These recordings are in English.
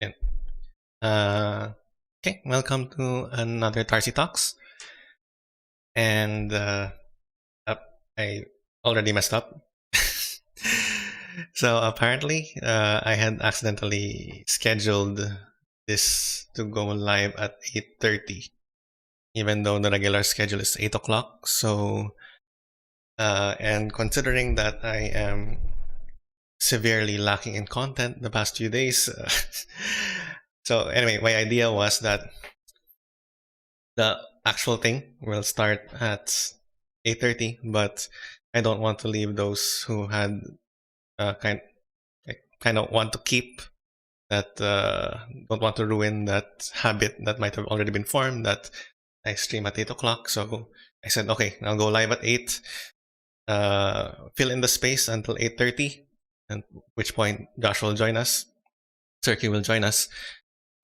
Yeah. Okay, welcome to another Tarcy Talks. And I already messed up. So apparently, I had accidentally scheduled this to go live at 8:30, even though the regular schedule is 8 o'clock. So, and considering that I am severely lacking in content the past few days, so anyway, my idea was that the actual thing will start at 8:30, but I don't want to leave those who had uh, kind kind of want to keep that don't want to ruin that habit that might have already been formed that I stream at 8 o'clock. So I said, okay, I'll go live at 8, fill in the space until 8:30, and which point Josh will join us, Turkey will join us,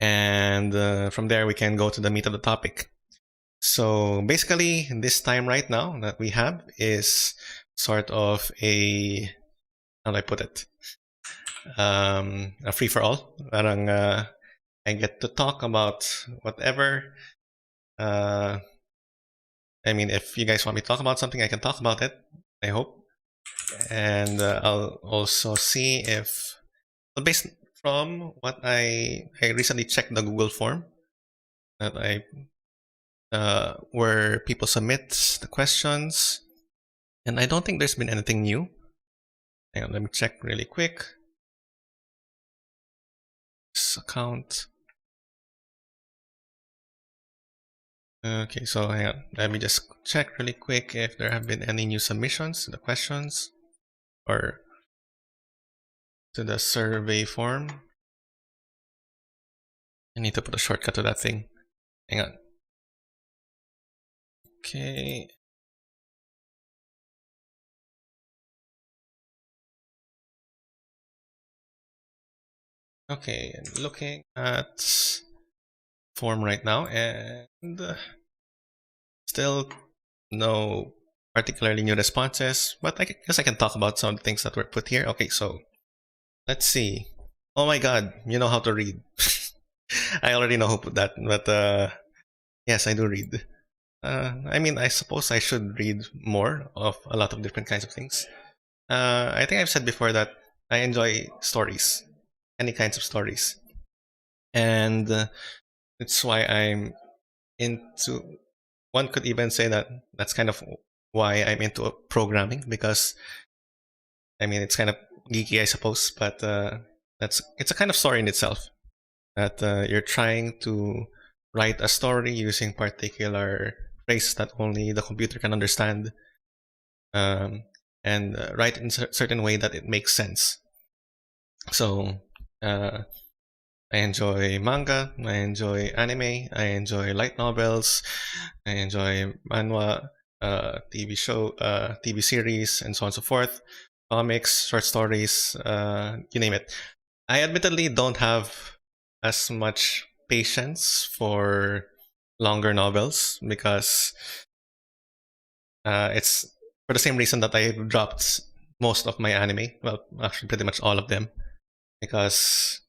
and from there we can go to the meat of the topic. So basically, this time right now that we have is sort of how do I put it? A free for all. Parang I get to talk about whatever. Uh, I mean, if you guys want me to talk about something, I can talk about it. I hope, and I'll also see if, well, based from what I recently checked the Google form that where people submit the questions. And I don't think there's been anything new. Hang on, let me check really quick. This account. Okay, so hang on. Let me just check really quick if there have been any new submissions to the questions or to the survey form. I need to put a shortcut to that thing. Hang on. Okay. Okay, I'm looking at form right now and still no particularly new responses, but I guess I can talk about some of the things that were put here. Okay, so let's see. Oh my god, you know how to read. I already know who put that, but yes, I do read. I mean, I suppose I should read more of a lot of different kinds of things. I think I've said before that I enjoy stories, any kinds of stories, and it's why I'm into. One could even say that that's kind of why I'm into programming, because I mean it's kind of geeky, I suppose, but it's a kind of story in itself. That you're trying to write a story using particular phrases that only the computer can understand, um, and write in a certain way that it makes sense. So I enjoy manga, I enjoy anime, I enjoy light novels, I enjoy manhwa, TV series, and so on and so forth, comics, short stories, you name it. I admittedly don't have as much patience for longer novels because it's for the same reason that I dropped most of my anime. Well, actually, pretty much all of them, because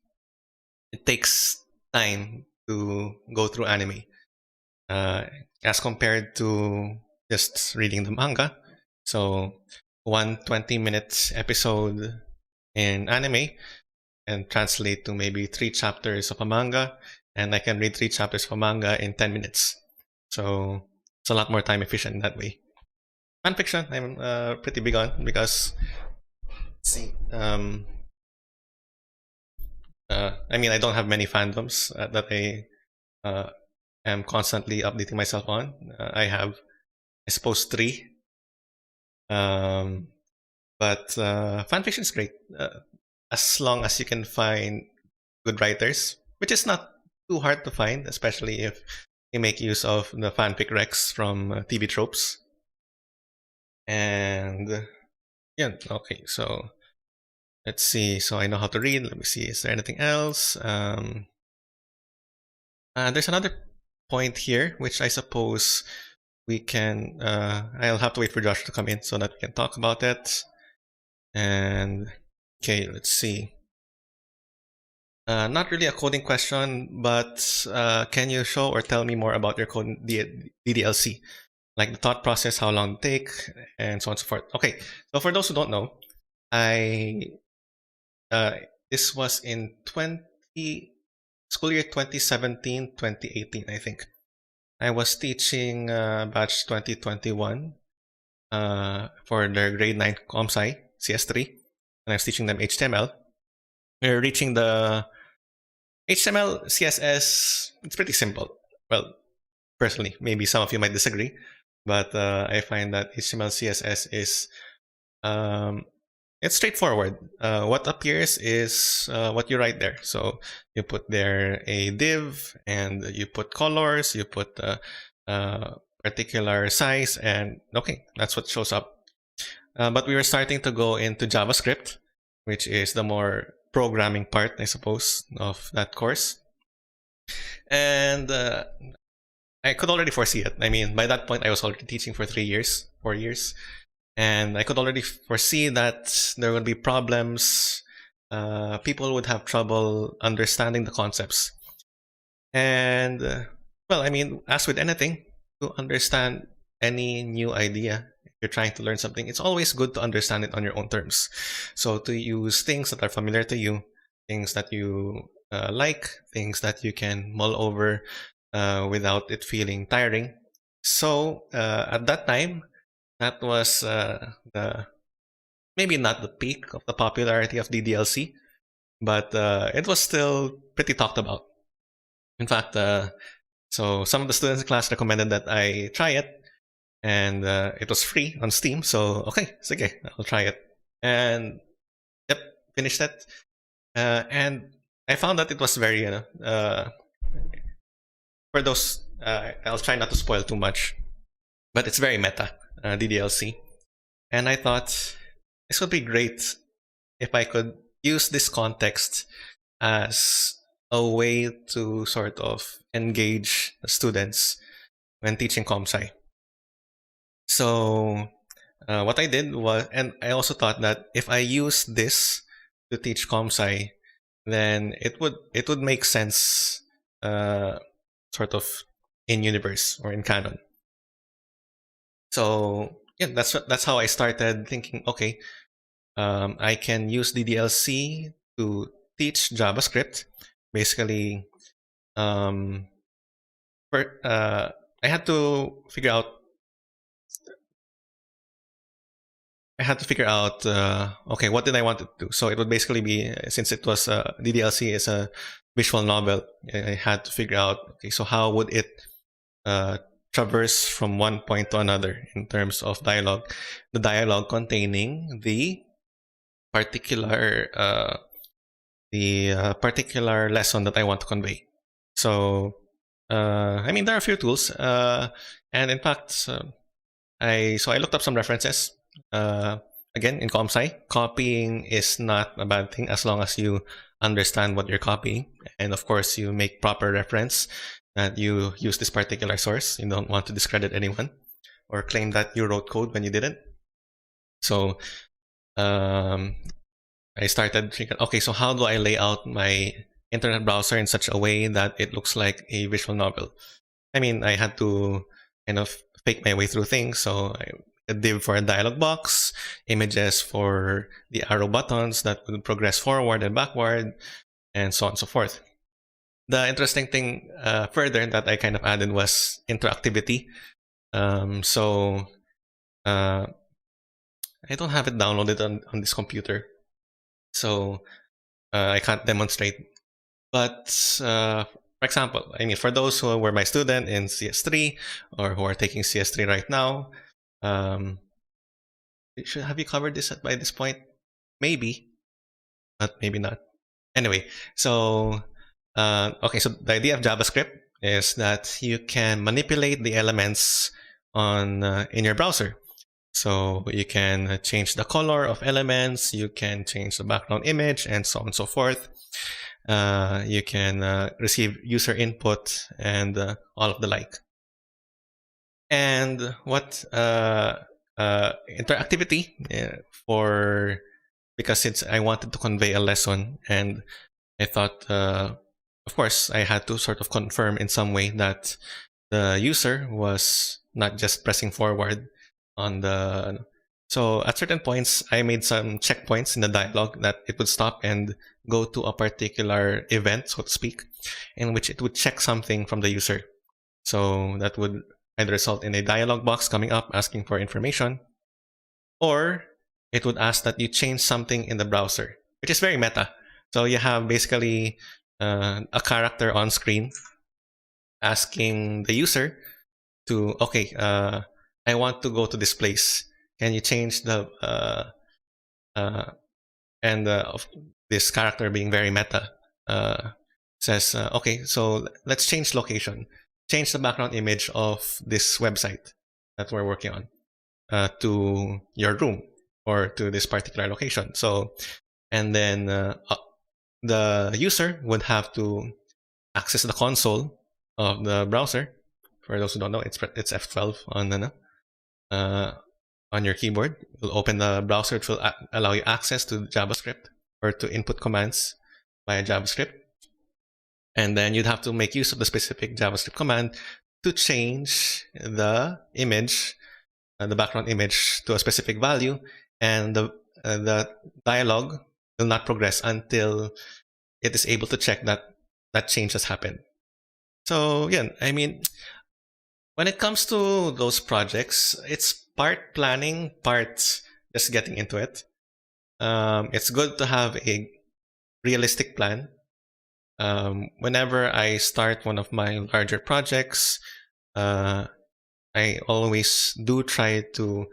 it takes time to go through anime as compared to just reading the manga. So, one 20-minute episode in anime and translate to maybe 3 chapters of a manga, and I can read 3 chapters of a manga in 10 minutes. So it's a lot more time efficient that way. Fanfiction, I'm pretty big on because, see, I mean, I don't have many fandoms that I am constantly updating myself on. I have, I suppose, 3. Um, but fanfiction is great as long as you can find good writers, which is not too hard to find, especially if you make use of the fanfic recs from TV tropes. And yeah, okay, so let's see. So I know how to read. Let me see. Is there anything else? There's another point here, which I suppose we can. I'll have to wait for Josh to come in so that we can talk about it. And okay, let's see. Not really a coding question, but can you show or tell me more about your code DDLC? Like the thought process, how long it take, and so on and so forth. Okay, so for those who don't know, I uh, this was in 20 school year 2017-2018, I think. I was teaching batch 2021 for their grade 9 ComSci CS3, and I was teaching them HTML. We're reaching the HTML, CSS. It's pretty simple. Well, personally, maybe some of you might disagree, but I find that HTML, CSS is um, it's straightforward. What appears is what you write there. So you put there a div, and you put colors, you put particular size, and okay, that's what shows up. But we were starting to go into JavaScript, which is the more programming part, I suppose, of that course. And I could already foresee it. I mean, by that point, I was already teaching for 3 years, 4 years, and I could already foresee that there would be problems. People would have trouble understanding the concepts. And, well, I mean, as with anything, to understand any new idea, if you're trying to learn something, it's always good to understand it on your own terms. So to use things that are familiar to you, things that you like, things that you can mull over without it feeling tiring. So at that time, that was the maybe not the peak of the popularity of DDLC, but it was still pretty talked about. In fact, so some of the students in class recommended that I try it, and it was free on Steam. So okay, it's okay, I'll try it, and yep, finished it. And I found that it was very, for those, I'll try not to spoil too much, but it's very meta, DDLC. And I thought this would be great if I could use this context as a way to sort of engage the students when teaching ComSci. So what I did was, and I also thought that if I use this to teach ComSci, then it would make sense, sort of in universe or in canon. So yeah, that's how I started thinking. Okay, I can use DDLC to teach JavaScript. Basically, for, I had to figure out. Okay, what did I want to do? So it would basically be, since it was DDLC is a visual novel, I had to figure out, okay, so how would it traverse from one point to another in terms of dialogue? The dialogue containing the particular particular lesson that I want to convey. So I mean, there are a few tools, and in fact, I looked up some references. Again, in ComSci, copying is not a bad thing as long as you understand what you're copying, and of course, you make proper reference that you use this particular source. You don't want to discredit anyone or claim that you wrote code when you didn't. So I started thinking, okay, so how do I lay out my internet browser in such a way that it looks like a visual novel? I mean, I had to kind of fake my way through things. So a div for a dialog box, images for the arrow buttons that would progress forward and backward, and so on and so forth. The interesting thing further that I kind of added was interactivity. So I don't have it downloaded on this computer, so I can't demonstrate. But for example, I mean, for those who were my student in CS3 or who are taking CS3 right now, have you covered this by this point? Maybe, but maybe not. Anyway, so okay, so the idea of JavaScript is that you can manipulate the elements on in your browser. So you can change the color of elements, you can change the background image, and so on and so forth. You can receive user input and all of the like. And what interactivity for, because since I wanted to convey a lesson, and I thought, of course, I had to sort of confirm in some way that the user was not just pressing forward on the. So at certain points, I made some checkpoints in the dialogue that it would stop and go to a particular event, so to speak, in which it would check something from the user. So that would either result in a dialog box coming up asking for information, or it would ask that you change something in the browser, which is very meta. So you have basically a character on screen asking the user to, okay, I want to go to this place. Can you change the uh, and of this character being very meta says, okay, so let's change location, change the background image of this website that we're working on to your room or to this particular location. So, and then the user would have to access the console of the browser. For those who don't know, it's F12 on your keyboard. You'll open the browser, it will allow you access to JavaScript or to input commands via JavaScript. And then you'd have to make use of the specific JavaScript command to change the image, the background image, to a specific value, and the dialogue will not progress until it is able to check that that change has happened. So yeah, I mean, when it comes to those projects, it's part planning, part just getting into it. It's good to have a realistic plan. Whenever I start one of my larger projects, I always do try to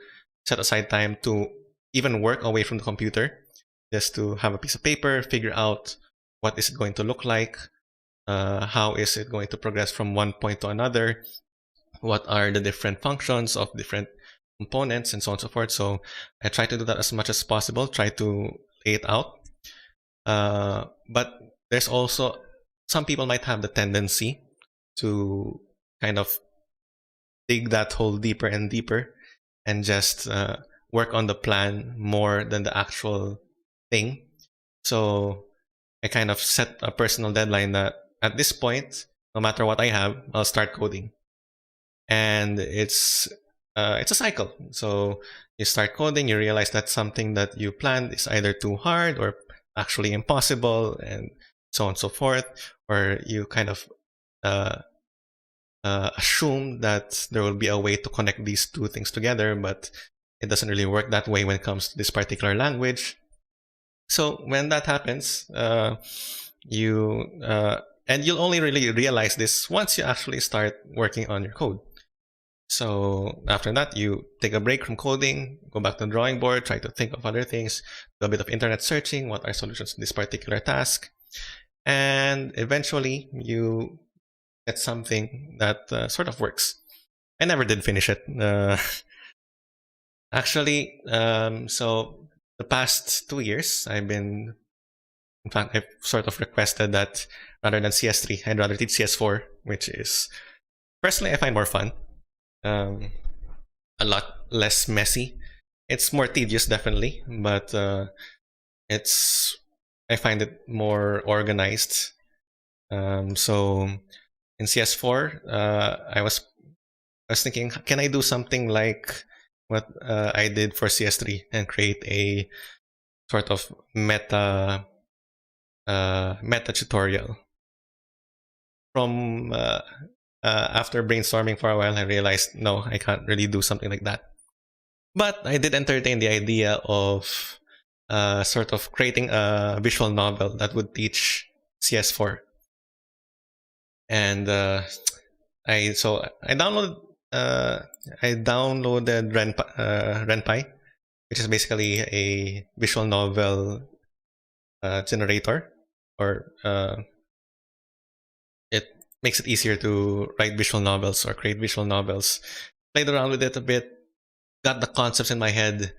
set aside time to even work away from the computer, just to have a piece of paper, figure out what is it going to look like, how is it going to progress from one point to another, what are the different functions of different components, and so on and so forth. So I try to do that as much as possible, try to lay it out. But there's also, some people might have the tendency to kind of dig that hole deeper and deeper and just work on the plan more than the actual thing. So I kind of set a personal deadline that at this point, no matter what I have, I'll start coding. And it's a cycle. So you start coding, you realize that something that you planned is either too hard or actually impossible, and so on and so forth. Or you kind of assume that there will be a way to connect these two things together, but it doesn't really work that way when it comes to this particular language. So when that happens, you and you'll only really realize this once you actually start working on your code. So after that, you take a break from coding, go back to the drawing board, try to think of other things, do a bit of internet searching, what are solutions to this particular task, and eventually you get something that sort of works. I never did finish it. Actually, so the past 2 years, in fact, I've sort of requested that rather than CS3, I'd rather teach CS4, which is, personally, I find more fun. A lot less messy. It's more tedious, definitely, but I find it more organized. So in CS4, I was thinking, can I do something like what I did for CS3 and create a sort of meta tutorial. From after brainstorming for a while, I realized, no, I can't really do something like that. But I did entertain the idea of sort of creating a visual novel that would teach CS4. And I downloaded RenPy, which is basically a visual novel generator, or it makes it easier to write visual novels or create visual novels. Played around with it a bit, got the concepts in my head.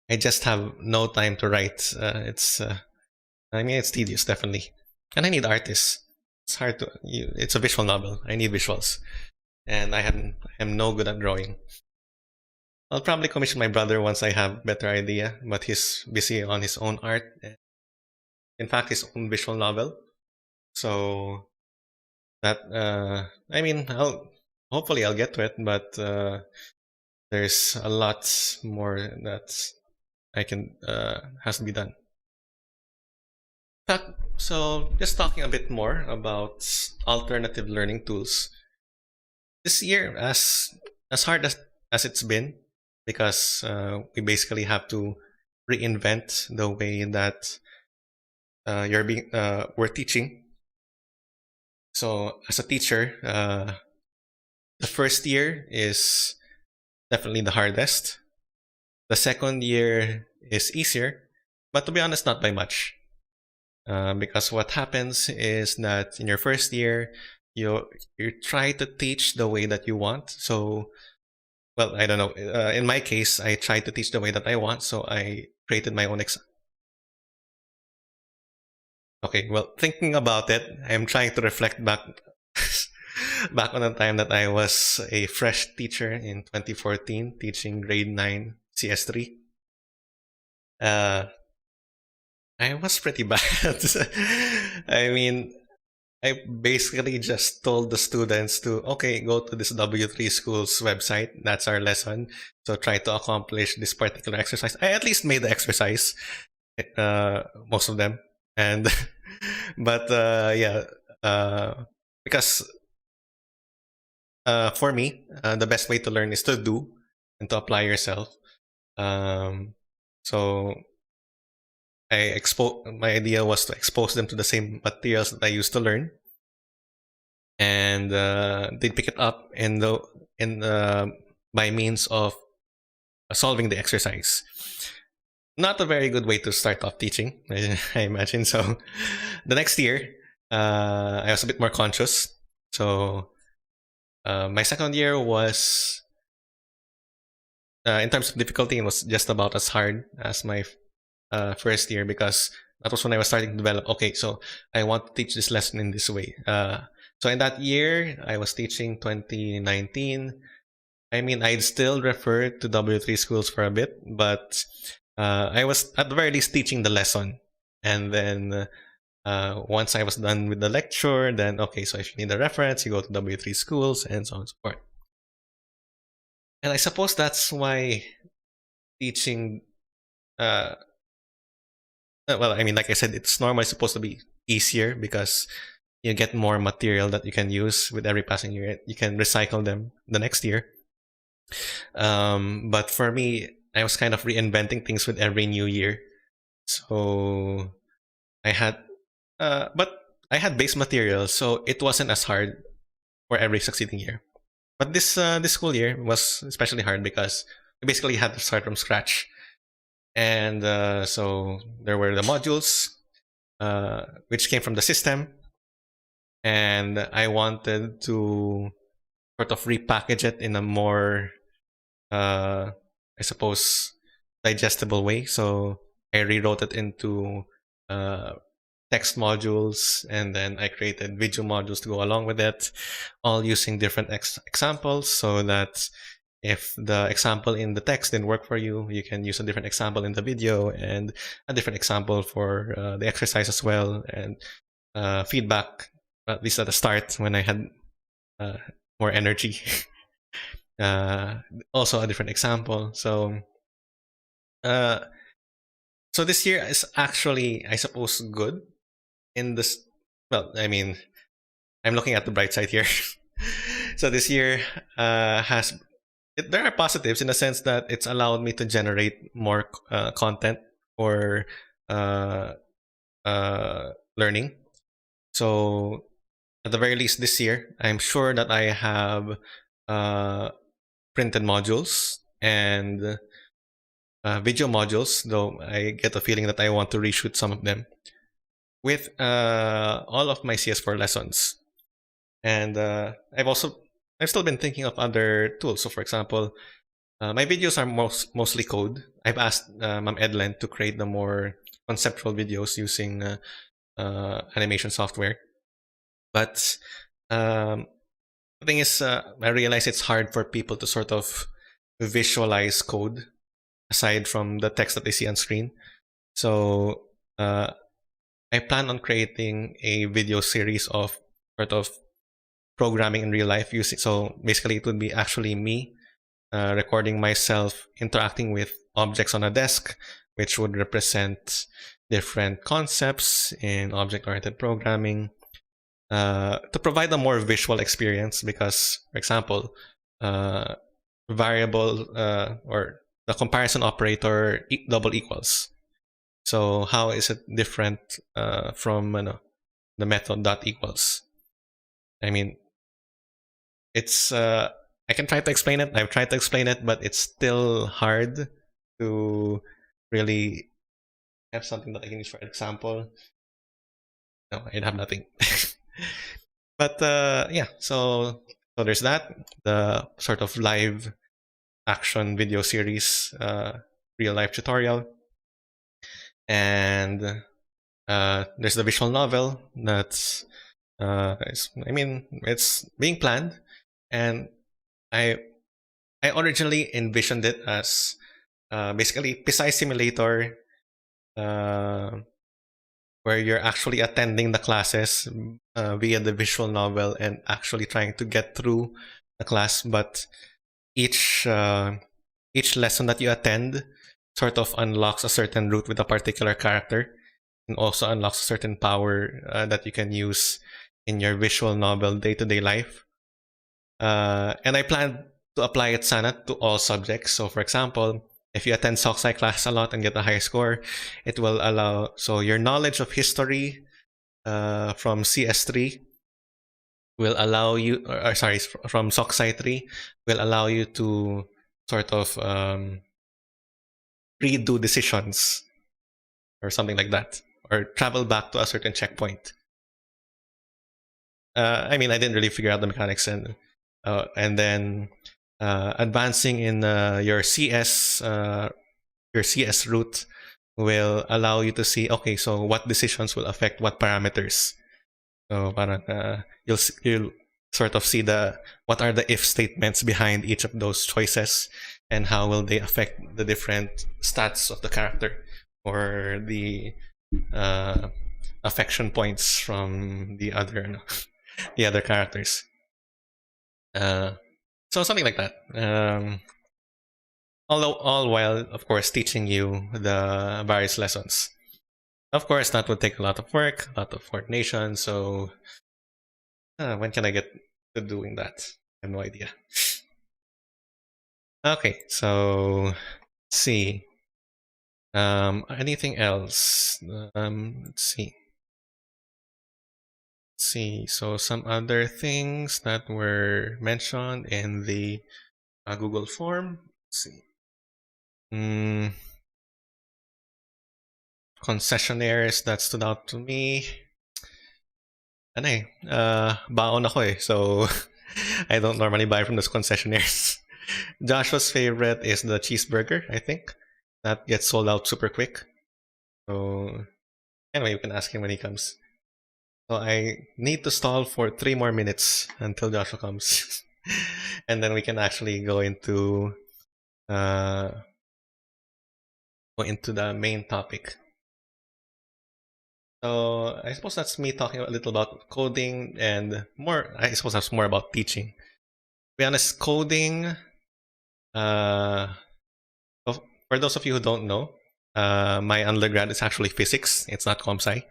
I just have no time to write. It's tedious, definitely, and I need artists. It's hard to. It's a visual novel. I need visuals, and I am no good at drawing. I'll probably commission my brother once I have better idea, but he's busy on his own art. In fact, his own visual novel. So that I mean, hopefully I'll get to it, but there's a lot more that I can has to be done. So just talking a bit more about alternative learning tools. This year, as hard as it's been, because we basically have to reinvent the way that we're teaching. So as a teacher, the first year is definitely the hardest. The second year is easier, but to be honest, not by much. Because what happens is that in your first year, you try to teach the way that you want. So, well, I don't know. In my case, I tried to teach the way that I want, so I created my own. Okay, well, thinking about it, I'm trying to reflect back back on the time that I was a fresh teacher in 2014, teaching grade 9 CS3. Uh, I was pretty bad. I mean, I basically just told the students to, okay, go to this W3 school's website. That's our lesson. So try to accomplish this particular exercise. I at least made the exercise, most of them. And, but yeah, because for me, the best way to learn is to do and to apply yourself. So my idea was to expose them to the same materials that I used to learn, and they pick it up by means of solving the exercise. Not a very good way to start off teaching, I imagine. So the next year, I was a bit more conscious. So my second year was, in terms of difficulty, it was just about as hard as my first year, because that was when I was starting to develop. Okay, so I want to teach this lesson in this way. So in that year, I was teaching 2019. I mean, I'd still refer to W3 schools for a bit, but I was at the very least teaching the lesson. And then once I was done with the lecture, then okay, so if you need a reference, you go to W3 schools and so on and so forth. And I suppose that's why teaching, well, I mean, like I said, it's normally supposed to be easier because you get more material that you can use with every passing year. You can recycle them the next year. But for me, I was kind of reinventing things with every new year. So I had, but I had base material, so it wasn't as hard for every succeeding year. But this school year was especially hard because we basically had to start from scratch. And so there were the modules, which came from the system, and I wanted to sort of repackage it in a more, I suppose, digestible way. So I rewrote it into text modules, and then I created video modules to go along with it, all using different examples, so that if the example in the text didn't work for you, you can use a different example in the video and a different example for the exercise as well, and feedback, at least at the start when I had more energy. Also a different example. So so this year is actually, I suppose, good in this. Well, I mean, I'm looking at the bright side here. So this year there are positives in the sense that it's allowed me to generate more content for learning. So at the very least this year, I'm sure that I have printed modules and video modules, though I get the feeling that I want to reshoot some of them, with all of my CS4 lessons. And I've still been thinking of other tools. So for example, my videos are mostly code. I've asked Ma'am Edlen to create the more conceptual videos using animation software. But the thing is, I realize it's hard for people to sort of visualize code aside from the text that they see on screen. So I plan on creating a video series of sort of programming in real life using. So basically, it would be actually me recording myself interacting with objects on a desk, which would represent different concepts in object-oriented programming, to provide a more visual experience. Because, for example, variable or the comparison operator double equals. So how is it different from the method dot equals? I mean, it's I can try to explain it. I've tried to explain it, but it's still hard to really have something that I can use for example. No, I have nothing. But yeah, so there's that. The sort of live action video series, real life tutorial, and there's the visual novel that's it's being planned, and I originally envisioned it as basically precise simulator, uh, where you're actually attending the classes via the visual novel and actually trying to get through the class. But each lesson that you attend sort of unlocks a certain route with a particular character, and also unlocks a certain power that you can use in your visual novel day-to-day life. And I plan to apply it sana to all subjects. So for example, if you attend Talks class a lot and get a high score, it will allow, so your knowledge of history from CS3 will allow you, or sorry, from Socksci 3 will allow you to sort of redo decisions or something like that, or travel back to a certain checkpoint. I mean, I didn't really figure out the mechanics, and then advancing in your CS route will allow you to see, okay, so what decisions will affect what parameters. So you'll sort of see what are the if statements behind each of those choices, and how will they affect the different stats of the character, or the affection points from the other the other characters. So something like that. Although all while, of course, teaching you the various lessons. Of course, that would take a lot of work, a lot of coordination. So when can I get to doing that? I have no idea. Okay, so let's see. Anything else? Let's see. So some other things that were mentioned in the Google form. Let's see. Concessionaires that stood out to me. Ano baon ako eh. So I don't normally buy from those concessionaires. Joshua's favorite is the cheeseburger, I think. That gets sold out super quick. So anyway, you can ask him when he comes. So I need to stall for 3 more minutes until Joshua comes. And then we can actually go into the main topic. So I suppose that's me talking a little about coding, and more, I suppose that's more about teaching. To be honest, coding, for those of you who don't know, my undergrad is actually physics. It's not comp-sci.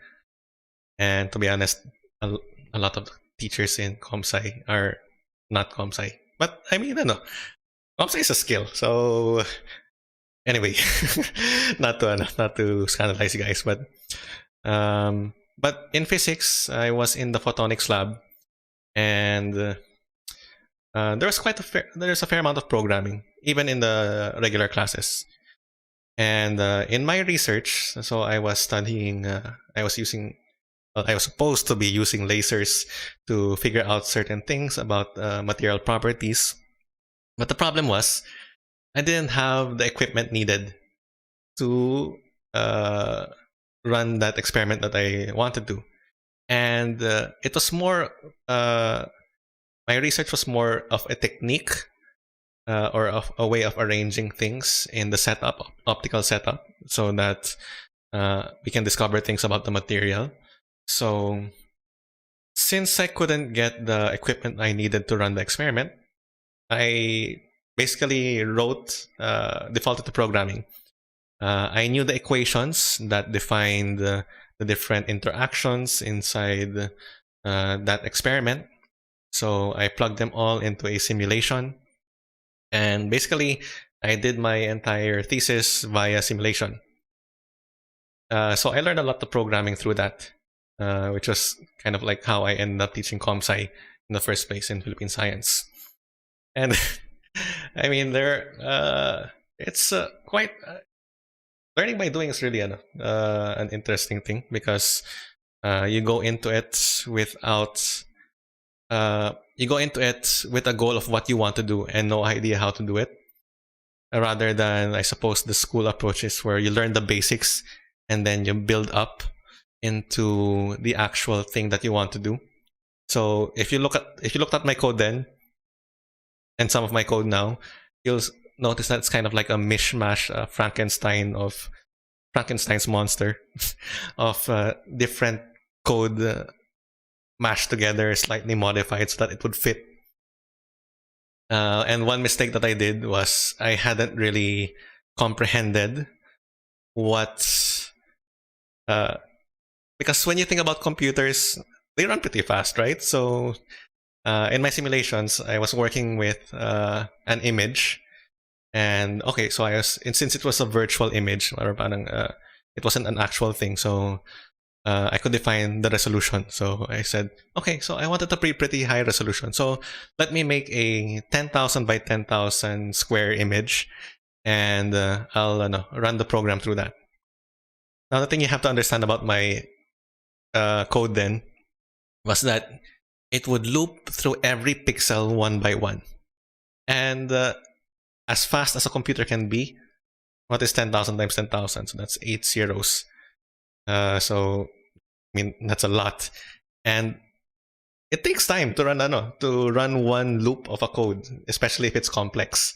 And to be honest, a lot of teachers in comp-sci are not comp-sci. But I mean, I don't know. Comp-sci is a skill. So anyway, not to scandalize you guys, but in physics, I was in the photonics lab, and there's a fair amount of programming, even in the regular classes. And in my research, so I was studying, I was supposed to be using lasers to figure out certain things about material properties. But the problem was, I didn't have the equipment needed to run that experiment that I wanted to. And it was more, my research was more of a technique or of a way of arranging things in the optical setup, so that we can discover things about the material. So since I couldn't get the equipment I needed to run the experiment, I basically defaulted to programming. I knew the equations that defined the different interactions inside that experiment. So I plugged them all into a simulation. And basically, I did my entire thesis via simulation. So I learned a lot of programming through that, which was kind of like how I ended up teaching comsci in the first place in Philippine science. And I mean, it's quite learning by doing is really an interesting thing, because you go into it with a goal of what you want to do and no idea how to do it, rather than, I suppose, the school approaches where you learn the basics and then you build up into the actual thing that you want to do. So if you looked at my code then and some of my code now, you'll notice that it's kind of like a mishmash, Frankenstein's monster of different code mashed together, slightly modified so that it would fit. And one mistake that I did was I hadn't really comprehended what, because when you think about computers, they run pretty fast, right? So in my simulations, I was working with an image. And okay, so since it was a virtual image, it wasn't an actual thing, so I could define the resolution. So I said, okay, so I wanted a pretty high resolution. So let me make a 10,000 by 10,000 square image, and I'll run the program through that. Now, the thing you have to understand about my code then was that it would loop through every pixel one by one. And as fast as a computer can be, what is 10,000 times 10,000? So that's 8 zeros. So, I mean, that's a lot. And it takes time to run one loop of a code, especially if it's complex.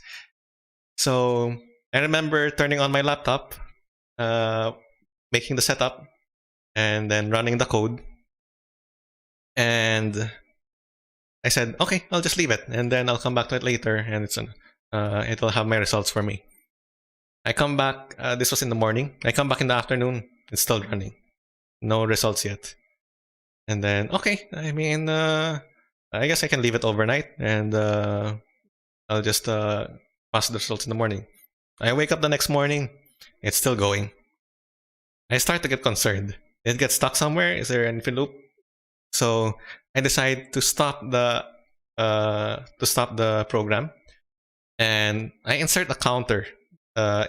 So I remember turning on my laptop, making the setup, and then running the code. And I said, okay, I'll just leave it, and then I'll come back to it later, and it'll have my results for me. I come back, this was in the morning. I come back in the afternoon, it's still running. No results yet. And then, okay, I mean, I guess I can leave it overnight, and I'll just pass the results in the morning. I wake up the next morning, it's still going. I start to get concerned. Did it get stuck somewhere? Is there an infinite loop? So I decide to stop the program, and I insert a counter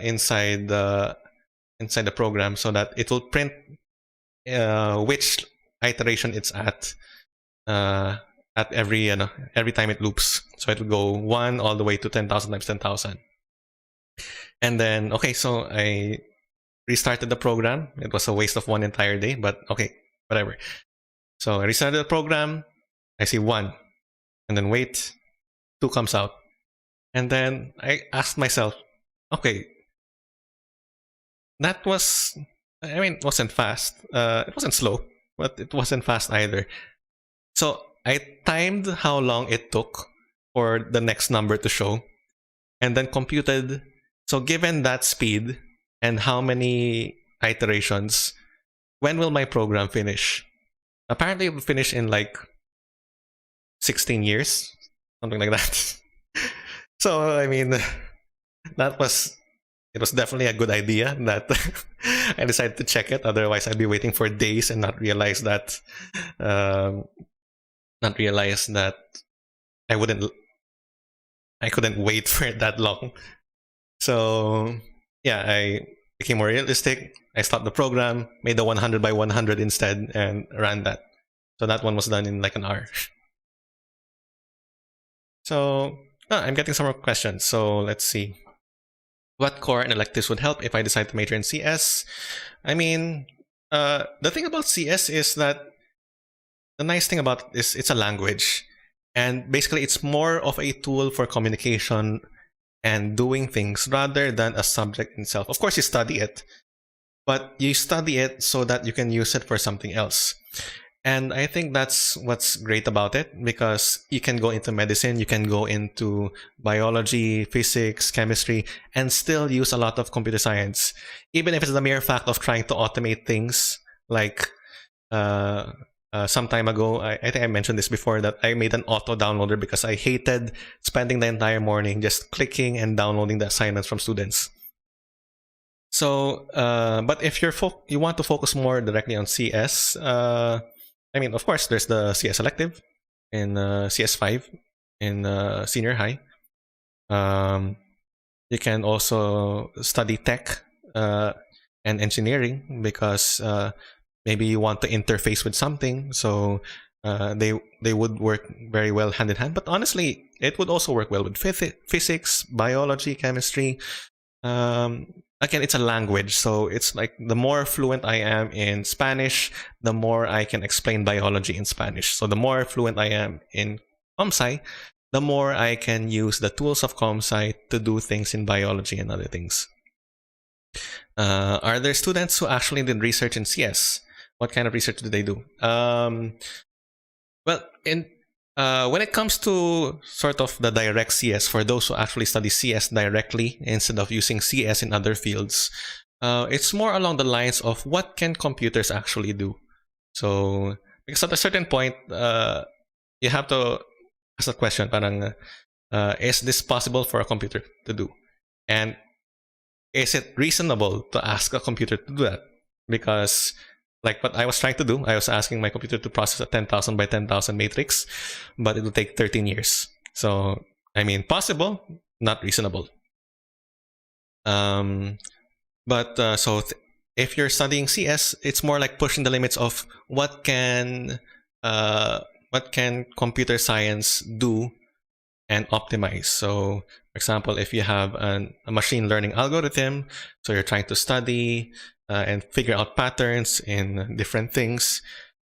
inside the program so that it will print which iteration it's at every time it loops. So it will go 1 all the way to 10,000 times 10,000. And then, okay, so I restarted the program. It was a waste of one entire day, but okay, whatever. So I restarted the program. I see 1, and then wait, 2 comes out. And then I asked myself, okay, that was, I mean, it wasn't fast. It wasn't slow, but it wasn't fast either. So I timed how long it took for the next number to show, and then computed, so given that speed and how many iterations, when will my program finish? Apparently it will finish in like 16 years, something like that. So, I mean, it was definitely a good idea that I decided to check it. Otherwise, I'd be waiting for days and not realize that I couldn't wait for it that long. So yeah, I became more realistic. I stopped the program, made the 100 by 100 instead, and ran that. So that one was done in like an hour. So I'm getting some more questions. So let's see. What core and electives would help if I decide to major in CS? I mean, the thing about CS is that the nice thing about it is it's a language. And basically, it's more of a tool for communication and doing things rather than a subject itself. Of course, you study it, but you study it so that you can use it for something else. And I think that's what's great about it, because you can go into medicine, you can go into biology, physics, chemistry, and still use a lot of computer science, even if it's the mere fact of trying to automate things. Like uh, some time ago, I think I mentioned this before, that I made an auto downloader because I hated spending the entire morning just clicking and downloading the assignments from students. So, but if you want to focus more directly on CS, I mean, of course, there's the CS elective in CS5 in senior high. You can also study tech and engineering, because maybe you want to interface with something. So they would work very well hand in hand. But honestly, it would also work well with physics, biology, chemistry. Again, it's a language, so it's like the more fluent I am in Spanish, the more I can explain biology in Spanish. So the more fluent I am in ComSci, the more I can use the tools of ComSci to do things in biology and other things. Are there students who actually did research in CS? What kind of research do they do? Well, when it comes to sort of the direct CS, for those who actually study CS directly instead of using CS in other fields, it's more along the lines of what can computers actually do. So, because at a certain point, you have to ask a question, parang, is this possible for a computer to do? And is it reasonable to ask a computer to do that? Because like what I was trying to do, I was asking my computer to process a 10,000 by 10,000 matrix, but it will take 13 years. So, I mean, possible, not reasonable. But if you're studying CS, it's more like pushing the limits of what can computer science do and optimize. So, for example, if you have a machine learning algorithm, so you're trying to study and figure out patterns in different things.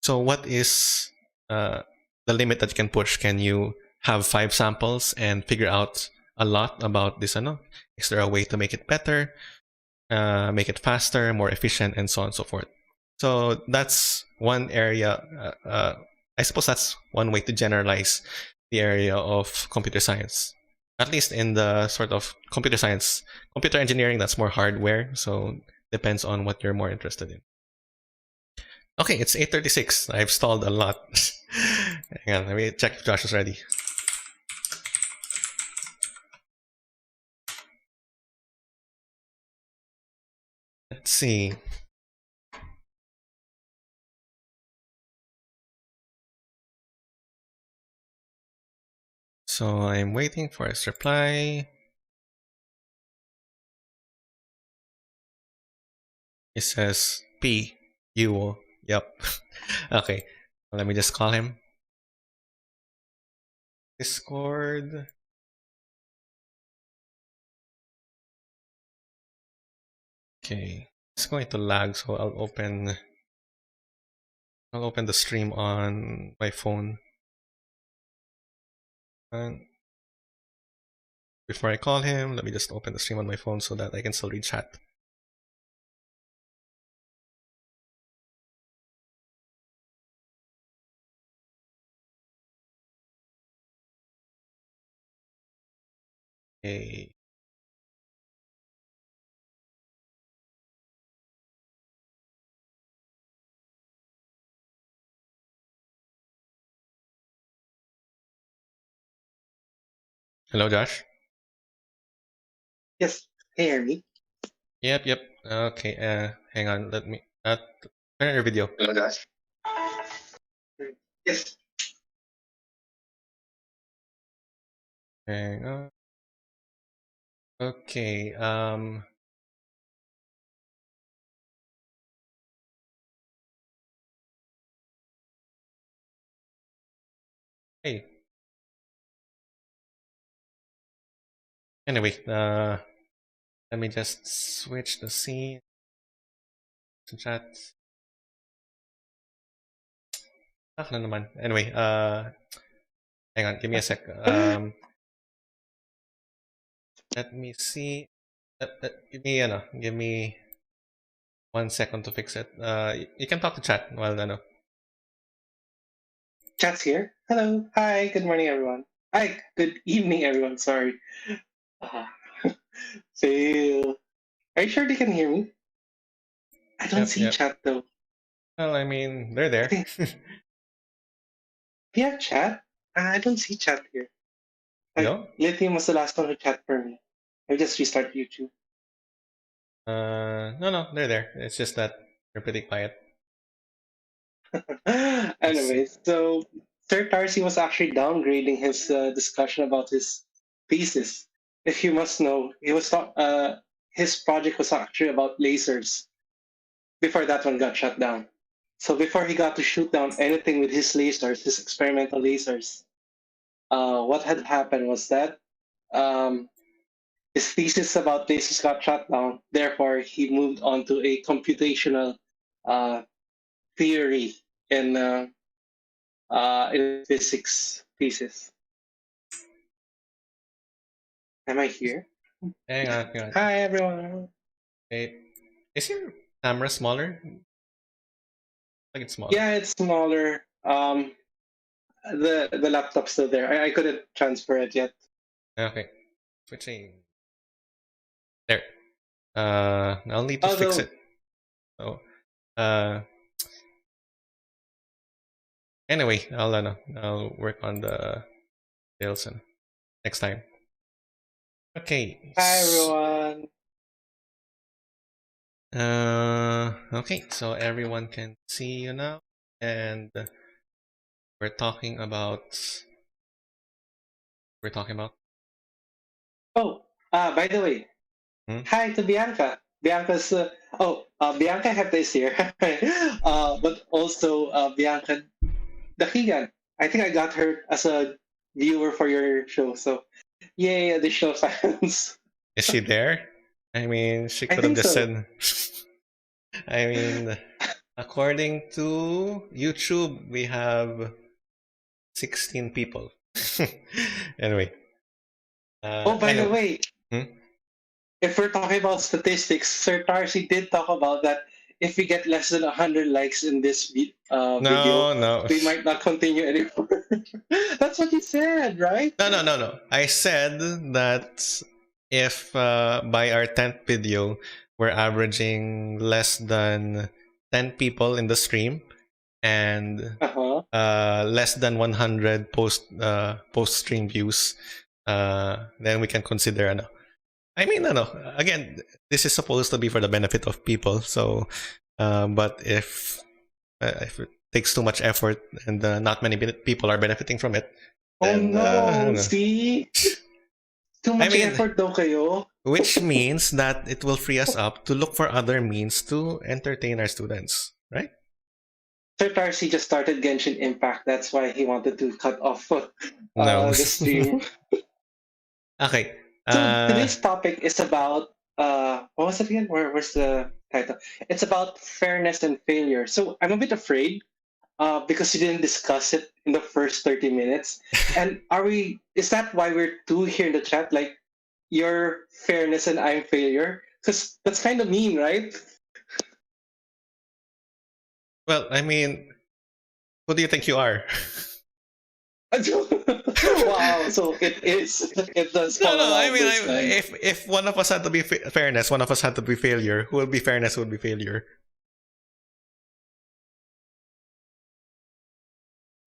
So, what is the limit that you can push? Can you have 5 samples and figure out a lot about this? Is there a way to make it better, make it faster, more efficient, and so on and so forth? So that's one area. I suppose that's one way to generalize the area of computer science. At least in the sort of computer science, computer engineering, that's more hardware. So depends on what you're more interested in. Okay, it's 8:36. I've stalled a lot. Hang on, let me check if Josh is ready. Let's see. So I'm waiting for his reply. He says P. U. Yep. Okay. Let me just call him. Discord. Okay. It's going to lag, so I'll open the stream on my phone. And before I call him, let me just open the stream on my phone so that I can still read chat. Okay. Hello, Josh. Yes, can you hear me? Yep. Okay. Hang on. Let me turn your video. Hello, Josh. Yes. Hang on. Okay. Hey. Anyway. Let me just switch the scene to chat. Na naman. Anyway. Hang on. Give me a sec. Let me see. Give me 1 second to fix it. You can talk to chat while ano. Chat's here. Hello. Hi. Good morning, everyone. Hi. Good evening, everyone. Sorry. Uh, fail. Are you sure they can hear me? I don't Yep, see yep. chat though. Well, I mean, they're I there. think we have chat. I don't see chat here. Like No? Lithium was the last one who chat for me. I just restart YouTube. No, they're there. It's just that they're pretty quiet. Let's see. Anyway, so Sir Tarcy was actually downgrading his discussion about his thesis. If you must know, his project was actually about lasers before that one got shut down. So before he got to shoot down anything with his lasers, his experimental lasers, what had happened was that um, his thesis about lasers got shut down. Therefore, he moved on to a computational uh, theory in physics thesis. Am I here? Hang on. Hi, everyone. Wait. Is your camera smaller? Like it's smaller. Yeah, it's smaller. The laptop's still there. I couldn't transfer it yet. Okay. Switching. There. I'll need to fix Although, it. So, uh, anyway, I'll work on the details and next time. Okay. hi, everyone. Okay. So everyone can see you now, and we're talking about. We're talking about. Oh, by the way, hi to Bianca. Bianca Hepta is here. But also Bianca Dakigan. I think I got her as a viewer for your show. So, yay, additional fans. Is she there? I mean, she I could have think just so. said. I mean, according to YouTube, we have 16 people. Anyway. By the Anyway. way, if we're talking about statistics, Sir Tarcy did talk about that if we get less than 100 likes in this video, No. we might not continue anymore. That's what you said, right? No. I said that if by our 10th video, we're averaging less than 10 people in the stream and less than 100 post stream views, then we can consider ano. I mean, again, this is supposed to be for the benefit of people. So, but if it takes too much effort and not many people are benefiting from it, Oh then no, see? Too I much mean, effort daw kayo. which means that it will free us up to look for other means to entertain our students, right? Sir Tarcy just started Genshin Impact. That's why he wanted to cut off No. the stream. Okay. So today's topic is about what was it again? Where's the title? It's about fairness and failure. So I'm a bit afraid because you didn't discuss it in the first 30 minutes. And is that why we're two here in the chat? Like, you're fairness and I'm failure? Because that's kind of mean, right? Well, I mean, who do you think you are? Wow, so it is. It does fall No. I along mean, those lines. if one of us had to be fairness, one of us had to be failure. Who will be fairness? Who will be failure?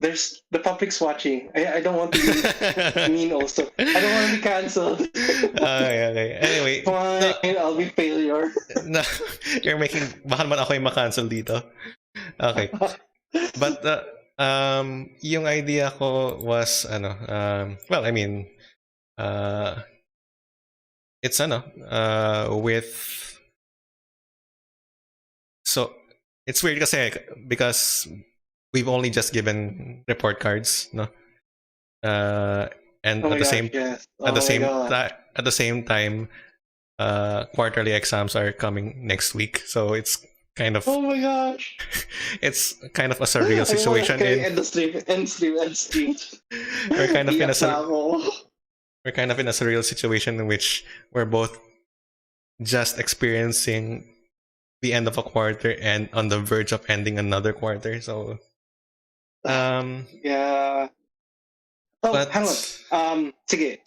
There's the public's watching. I don't want to be mean also. I don't want to be cancelled. Okay. Anyway. Fine, I'll be failure. No, you're making, baka naman ako yung makancel dito. Okay. But, yung idea ko was, well, I mean, it's, with, so, it's weird kasi, because we've only just given report cards, no? And Oh at my the gosh, same, yes. at the Oh my same, god. at the same time, quarterly exams are coming next week, so it's kind of Oh my gosh. it's kind of a surreal I want situation to in end the stream, end stream. we're kind of in a Iyak na ako. we're kind of in a surreal situation in which we're both just experiencing the end of a quarter and on the verge of ending another quarter. So, Yeah. Oh, hang on. but Sige.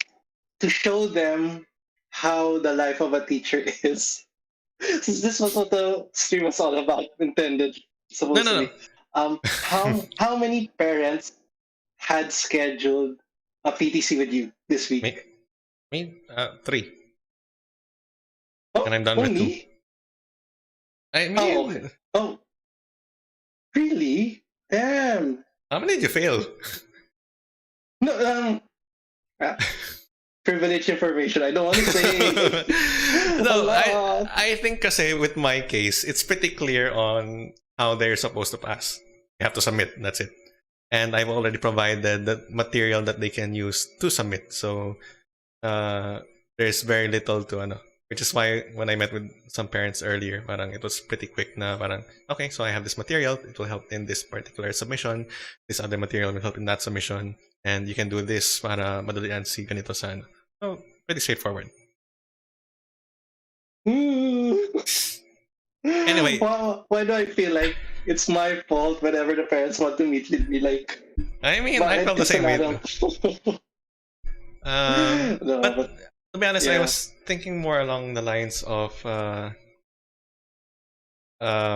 To show them how the life of a teacher is. Since this was what the stream was all about, intended, no. supposedly. How many parents had scheduled a PTC with you this week? me, 3, and Oh, I'm done with 2. only? I Oh, okay. mean, Oh, really? Damn. how many did you fail? No, uh, privileged information. I don't want to say a No, lot. I think kasi with my case, it's pretty clear on how they're supposed to pass. You have to submit. That's it. And I've already provided the material that they can use to submit. So there's very little to ano. Which is why when I met with some parents earlier, parang it was pretty quick na parang, okay, so I have this material. It will help in this particular submission. This other material will help in that submission. And you can do this para madalian si ganito sa ano. So, pretty straightforward. Anyway. Why do I feel like it's my fault whenever the parents want to meet with me? Like, I mean, I felt the same way. No, but to be honest, I yeah. was thinking more along the lines of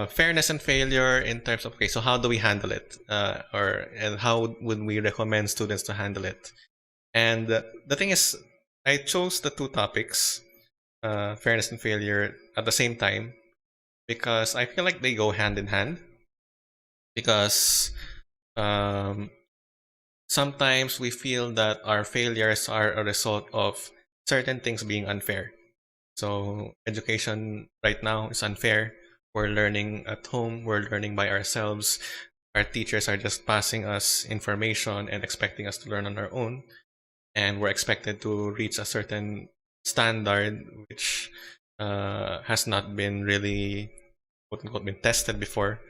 fairness and failure in terms of, okay, so how do we handle it? And how would we recommend students to handle it? And the thing is, I chose the 2 topics, fairness and failure, at the same time because I feel like they go hand in hand. Because sometimes we feel that our failures are a result of certain things being unfair. So education right now is unfair. We're learning at home, we're learning by ourselves. Our teachers are just passing us information and expecting us to learn on our own. And we're expected to reach a certain standard which has not been really, quote unquote, been tested before.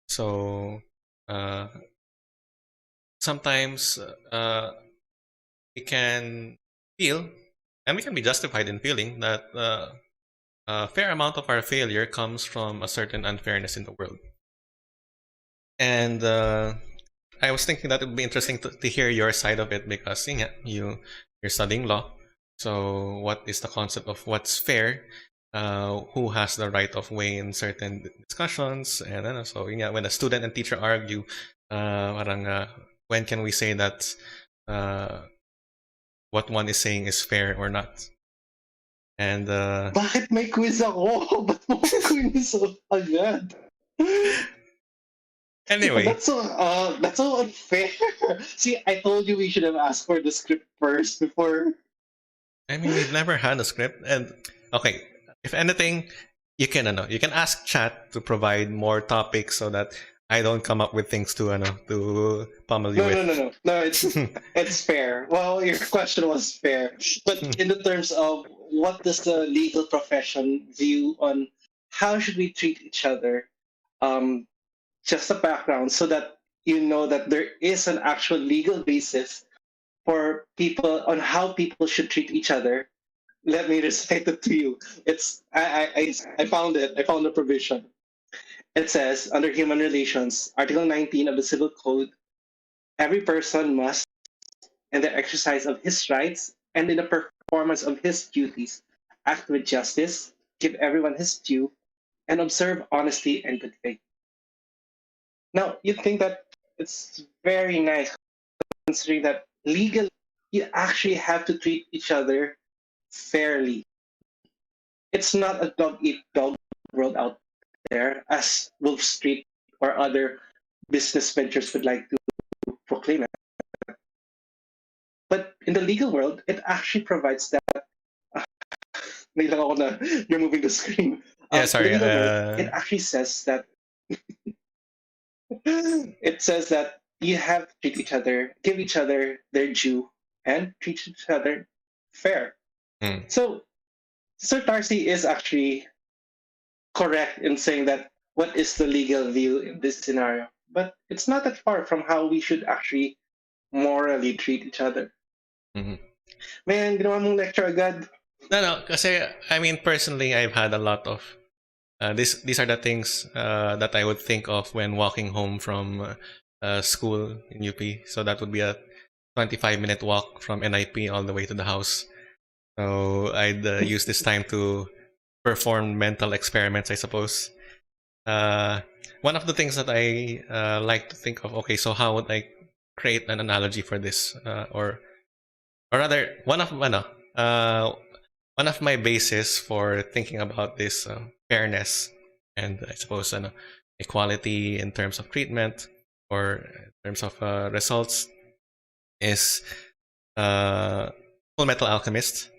So sometimes we can feel, and we can be justified in feeling, that a fair amount of our failure comes from a certain unfairness in the world. And I was thinking that it would be interesting to hear your side of it because you're studying law. So what is the concept of what's fair? Who has the right of way in certain discussions? And so when a student and teacher argue, when can we say that what one is saying is fair or not? And Bakit may quiz ako? Ba't mo ko quiz agad? Anyway, that's so unfair. See, I told you we should have asked for the script first before. I mean, we've never had a script, and okay, if anything, you can ask chat to provide more topics so that I don't come up with things to pummel you with. No. It's fair. Well, your question was fair, but in the terms of what does the legal profession view on how should we treat each other, just a background so that you know that there is an actual legal basis for people on how people should treat each other. Let me recite it to you. It's I found it. I found the provision. It says under human relations, Article 19 of the Civil Code, every person must, in the exercise of his rights and in the performance of his duties, act with justice, give everyone his due, and observe honesty and good faith. Now, you think that it's very nice considering that legally you actually have to treat each other fairly. It's not a dog eat dog world out there, as Wolf Street or other business ventures would like to proclaim it. But in the legal world, it actually provides that. Nailang ako na you're moving the screen. Yeah, sorry. In the legal world, it actually says that you have to treat each other, give each other their due, and treat each other fair. So, Sir Tarcy is actually correct in saying that what is the legal view in this scenario, but it's not that far from how we should actually morally treat each other. Man, ginawa mong lecture agad. No, kasi I mean, personally, I've had a lot of these are the things that I would think of when walking home from school in UP. So that would be a 25-minute walk from NIP all the way to the house. So I'd use this time to perform mental experiments, I suppose. One of the things that I like to think of, okay, so how would I create an analogy for this, or rather, one of my bases for thinking about this fairness and I suppose equality in terms of treatment or in terms of results is Full Metal Alchemist.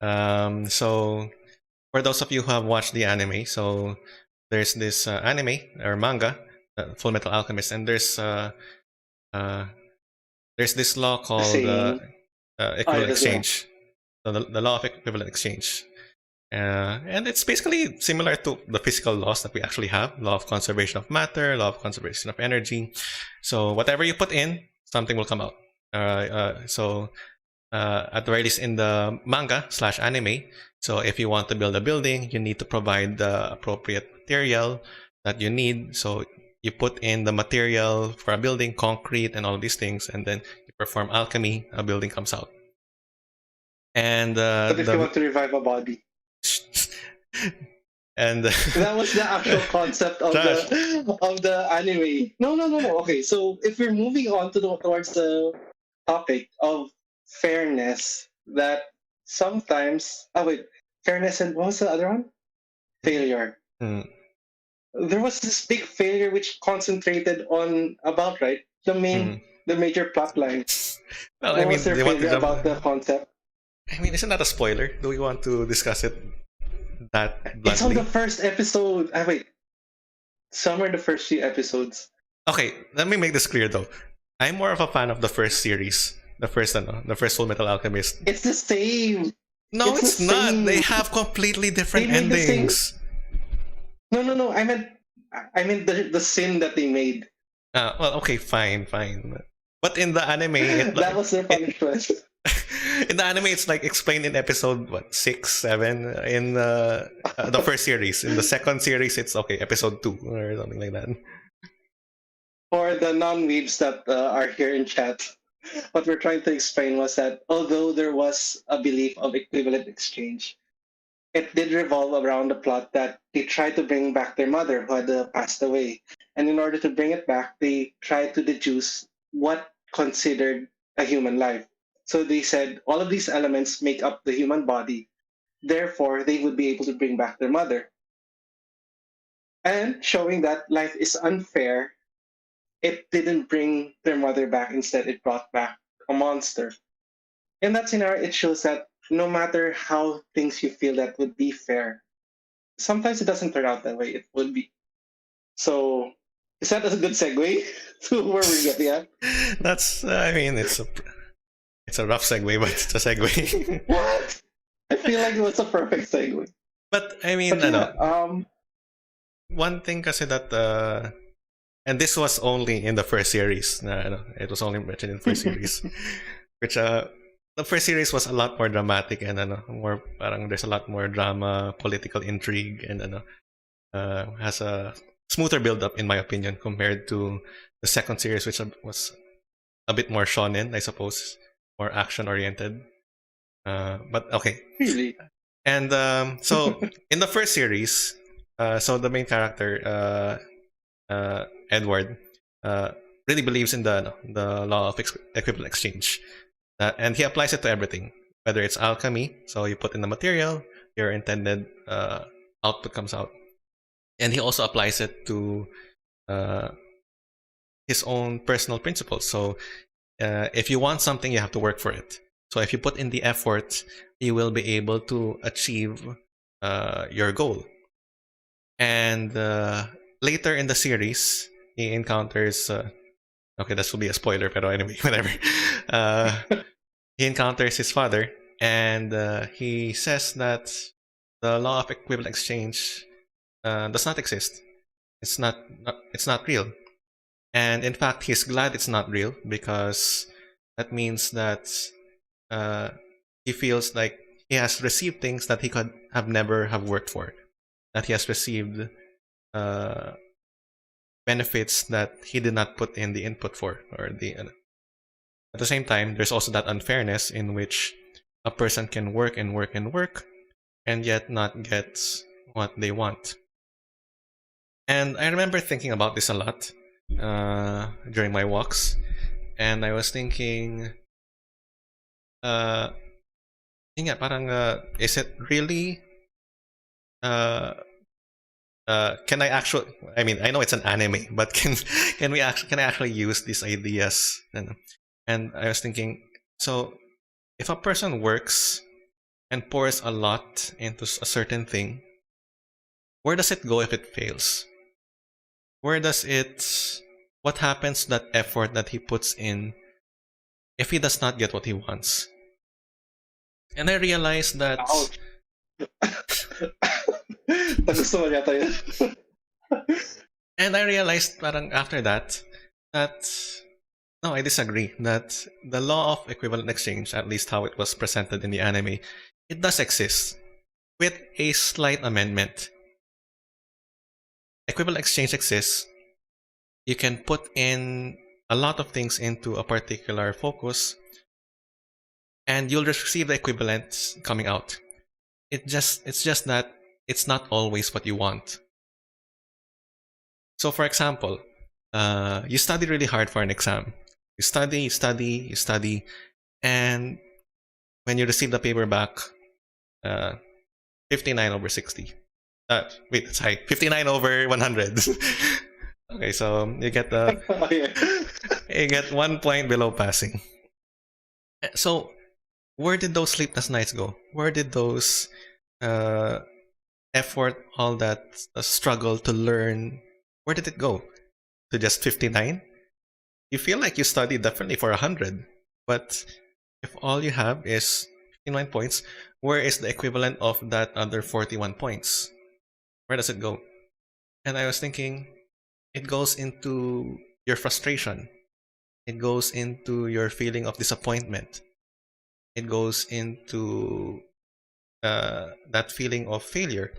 So for those of you who have watched the anime, so there's this anime or manga, Full Metal Alchemist, and there's this law The called saying. Oh, equivalent it is. exchange. So the law of equivalent exchange. And it's basically similar to the physical laws that we actually have: law of conservation of matter, law of conservation of energy. So whatever you put in, something will come out. So at the very least in the manga / anime, so if you want to build a building, you need to provide the appropriate material that you need. So you put in the material for a building, concrete, and all these things, and then you perform alchemy. A building comes out. And But if you want to revive a body, and that was the actual concept of Josh, the anime. No. Okay, so if we're moving on towards the topic of fairness, that sometimes fairness and what was the other one? Failure. hmm, There was this big failure which concentrated on about right hmm. the major plot line. Well, I What was mean, their they want to failure jump. about the concept? I mean, isn't that a spoiler? Do we want to discuss it that It's on the bluntly? first episode. Wait, somewhere in the first few episodes. Okay, let me make this clear though. I'm more of a fan of the first series, the first Full Metal Alchemist. It's the same. No, It's the it's not. They same. have completely They different made the same. endings. No. I meant the sin that they made. Well, okay, fine. But in the anime, That was their it punishment. in the anime it's like explained in episode what 6, 7 in the first series. In the second series, it's okay, episode 2 or something like that. For the non-weebs that are here in chat, what we're trying to explain was that although there was a belief of equivalent exchange, it did revolve around the plot that they tried to bring back their mother who had passed away. And in order to bring it back, they tried to deduce what considered a human life. So they said all of these elements make up the human body. Therefore, they would be able to bring back their mother. And showing that life is unfair, it didn't bring their mother back. Instead, it brought back a monster. In that scenario, it shows that no matter how things you feel that would be fair, sometimes it doesn't turn out that way. It would be. So, is that a good segue to where we're getting at? That's I mean it's a rough segue, but it's a segue. What? I feel like it was a perfect segue. But I mean, But yeah, one thing kasi that and this was only in the first series. It was only mentioned in the first series, which the first series was a lot more dramatic and more parang there's a lot more drama, political intrigue, and has a smoother build up in my opinion compared to the second series, which was a bit more shonen, I suppose, more action oriented. But okay, really. and so in the first series, so the main character, Edward, really believes in the law of equivalent exchange, and he applies it to everything, whether it's alchemy. So you put in the material, your intended output comes out, and he also applies it to uh, his own personal principles. So if you want something, you have to work for it. So if you put in the effort, you will be able to achieve your goal. And later in the series, he encounters. Okay, this will be a spoiler, but anyway, whatever. Uh, he encounters his father, and he says that the law of equivalent exchange does not exist. It's not real. And in fact, he's glad it's not real because that means that uh, he feels like he has received things that he could have never have worked for. that he has received uh, benefits that he did not put in the input for, or the at the same time, there's also that unfairness in which a person can work and work and work and yet not get what they want. And I remember thinking about this a lot during my walks, and I was thinking, uh, parang, is it really? Uh, can I actually? I mean, I know it's an anime, but can I actually use these ideas? And I was thinking, so if a person works and pours a lot into a certain thing, where does it go if it fails? Where does it? What happens to that effort that he puts in if he does not get what he wants? And I realized that. Ouch. Gusto mo yata yun. And I realized, parang after that, that no, I disagree. That the law of equivalent exchange, at least how it was presented in the anime, it does exist with a slight amendment. Equivalent exchange exists. You can put in a lot of things into a particular focus, and you'll receive the equivalent coming out. It's just that it's not always what you want. So, for example, you study really hard for an exam. You study, you study, you study, and when you receive the paper back, 59 over 60. Wait, that's high. 59 over 100. Okay, so you get Oh, yeah. you get 1 point below passing. So, where did those sleepless nights go? Where did those effort, all that struggle to learn, where did it go? To just 59? You feel like you studied definitely for 100, but if all you have is 59 points, where is the equivalent of that other 41 points? Where does it go? And I was thinking, it goes into your frustration. It goes into your feeling of disappointment. It goes into that feeling of failure.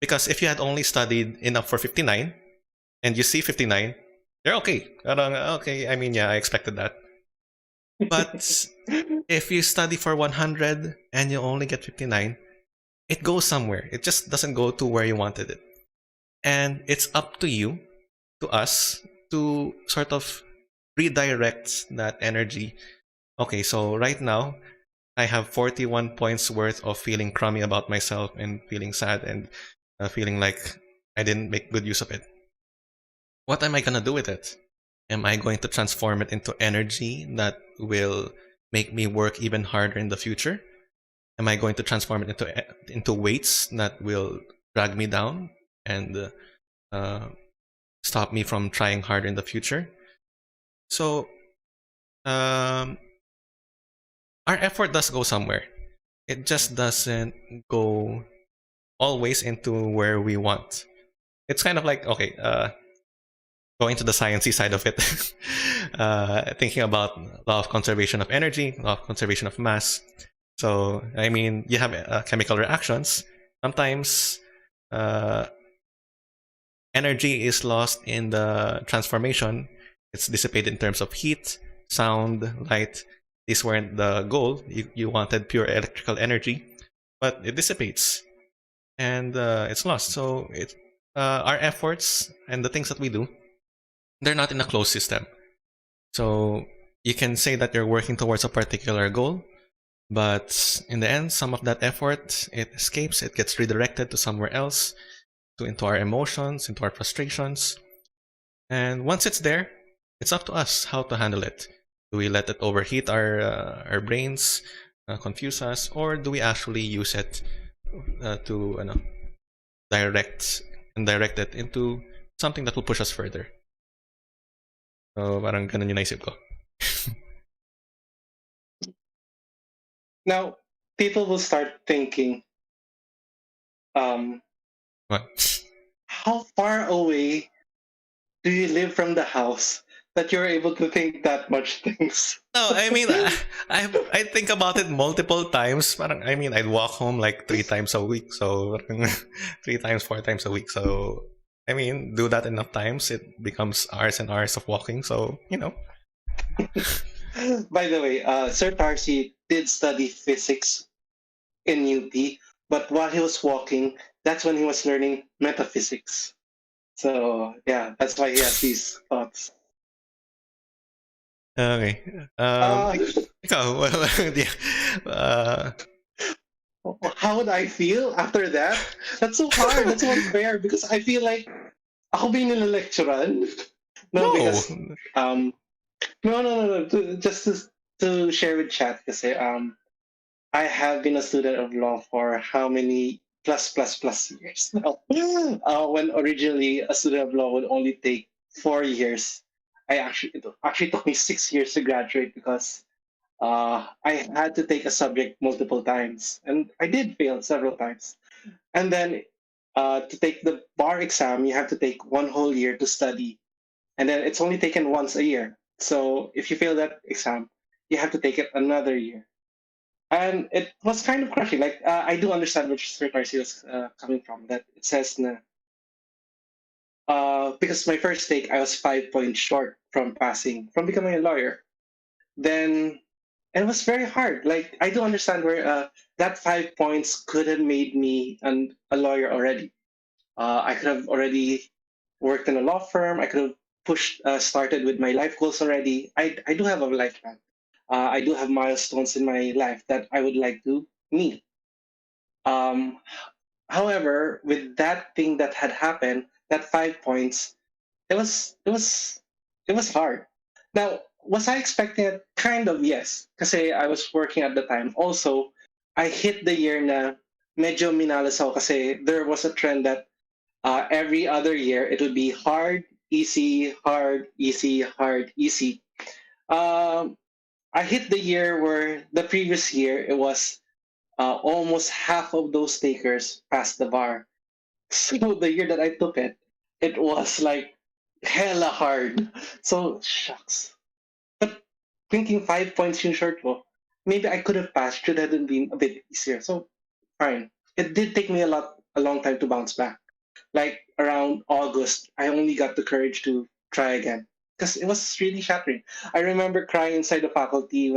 Because if you had only studied enough for 59 and you see 59, you're okay. Okay, I mean, yeah, I expected that. But if you study for 100 and you only get 59, it goes somewhere. It just doesn't go to where you wanted it. And it's up to you, to us, to sort of redirect that energy. Okay, so right now, I have 41 points worth of feeling crummy about myself and feeling sad and feeling like I didn't make good use of it. What am I going to do with it? Am I going to transform it into energy that will make me work even harder in the future? Am I going to transform it into weights that will drag me down and stop me from trying harder in the future? So, our effort does go somewhere. It just doesn't go always into where we want. It's kind of like, okay, going to the sciencey side of it, thinking about law of conservation of energy, law of conservation of mass. So, I mean, you have chemical reactions. Sometimes energy is lost in the transformation. It's dissipated in terms of heat, sound, light. These weren't the goal. You wanted pure electrical energy, but it dissipates and it's lost. So our efforts and the things that we do, they're not in a closed system. So you can say that you're working towards a particular goal, but in the end, some of that effort, it escapes, it gets redirected to somewhere else, into our emotions, into our frustrations. And once it's there, it's up to us how to handle it. Do we let it overheat our brains, confuse us, or do we actually use it to direct it into something that will push us further? So parang ganun yung naisip ko. Now, people will start thinking, What? how far away do you live from the house that you're able to think that much things. No, I mean, I think about it multiple times. Parang, I mean, I'd walk home like 3 times a week, so 3 times, 4 times a week. So, I mean, do that enough times, it becomes hours and hours of walking. So, By the way, Sir Tarcy did study physics in UP, but while he was walking, that's when he was learning metaphysics. So yeah, that's why he has these thoughts. Okay. Uh, Ikaw, well, yeah. how would I feel after that? That's so hard. That's so unfair because I feel like ako ba yung nilalekturan? No, No. because no. Just to share with chat kasi I have been a student of law for how many plus years now. When originally a student of law would only take 4 years, it actually took me 6 years to graduate because I had to take a subject multiple times, and I did fail several times. And then to take the bar exam, you have to take one whole year to study, and then it's only taken once a year. So if you fail that exam, you have to take it another year, and it was kind of crushing. Like I do understand where Sir Tarsi was coming from. That it says na because my first take I was 5 points short from passing from becoming a lawyer. Then it was very hard. Like I do understand where that 5 points could have made me a lawyer already. I could have already worked in a law firm. I could have started with my life goals already. I do have a life plan. I do have milestones in my life that I would like to meet. Um, However, with that thing that had happened, that 5 points, it was it was it was hard. Now, was I expecting it? Kind of, yes. Because I was working at the time. Also, I hit the year na medyo minalas ako kasi there was a trend that every other year it would be hard, easy, hard, easy, hard, easy. Um, I hit the year where the previous year it was almost half of those takers passed the bar. So the year that I took it, it was like hella hard. So shucks. But thinking 5 points in short ko, maybe I could have passed, should have been a bit easier. So fine. It did take me a long time to bounce back. Like around August, I only got the courage to try again because it was really shattering. I remember crying inside the faculty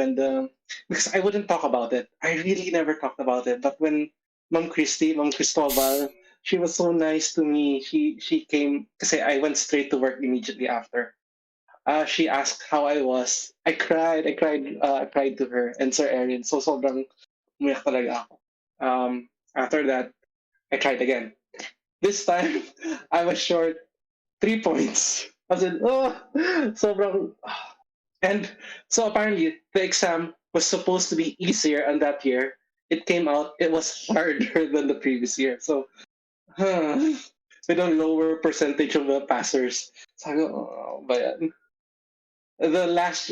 because I wouldn't talk about it. I really never talked about it. But when Mom Cristobal, she was so nice to me. She came because I went straight to work immediately after. She asked how I was. I cried to her and Sir Erin. So sobrang umiyak talaga ako. After that, I tried again. This time, I was short 3 points. I said, oh, sobrang. And so apparently, the exam was supposed to be easier on that year. It came out, it was harder than the previous year. So, with a lower percentage of the passers. Sabi ko, oh, ba yan? The last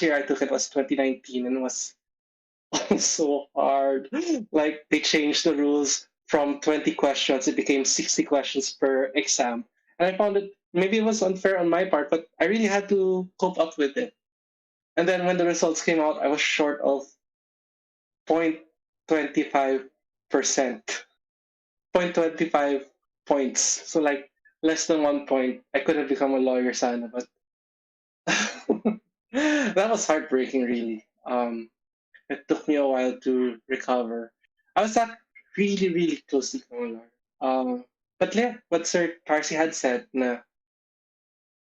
year I took it was 2019 and it was so hard. Like they changed the rules from 20 questions, it became 60 questions per exam. And I found it maybe it was unfair on my part, but I really had to cope up with it. And then when the results came out, I was short of 0.25%, 0.25 points. So like less than 1 point. I could have become a lawyer, sana, but that was heartbreaking, really. It took me a while to recover. I was not really close to becoming a lawyer. But yeah, what Sir Tarsi had said, na,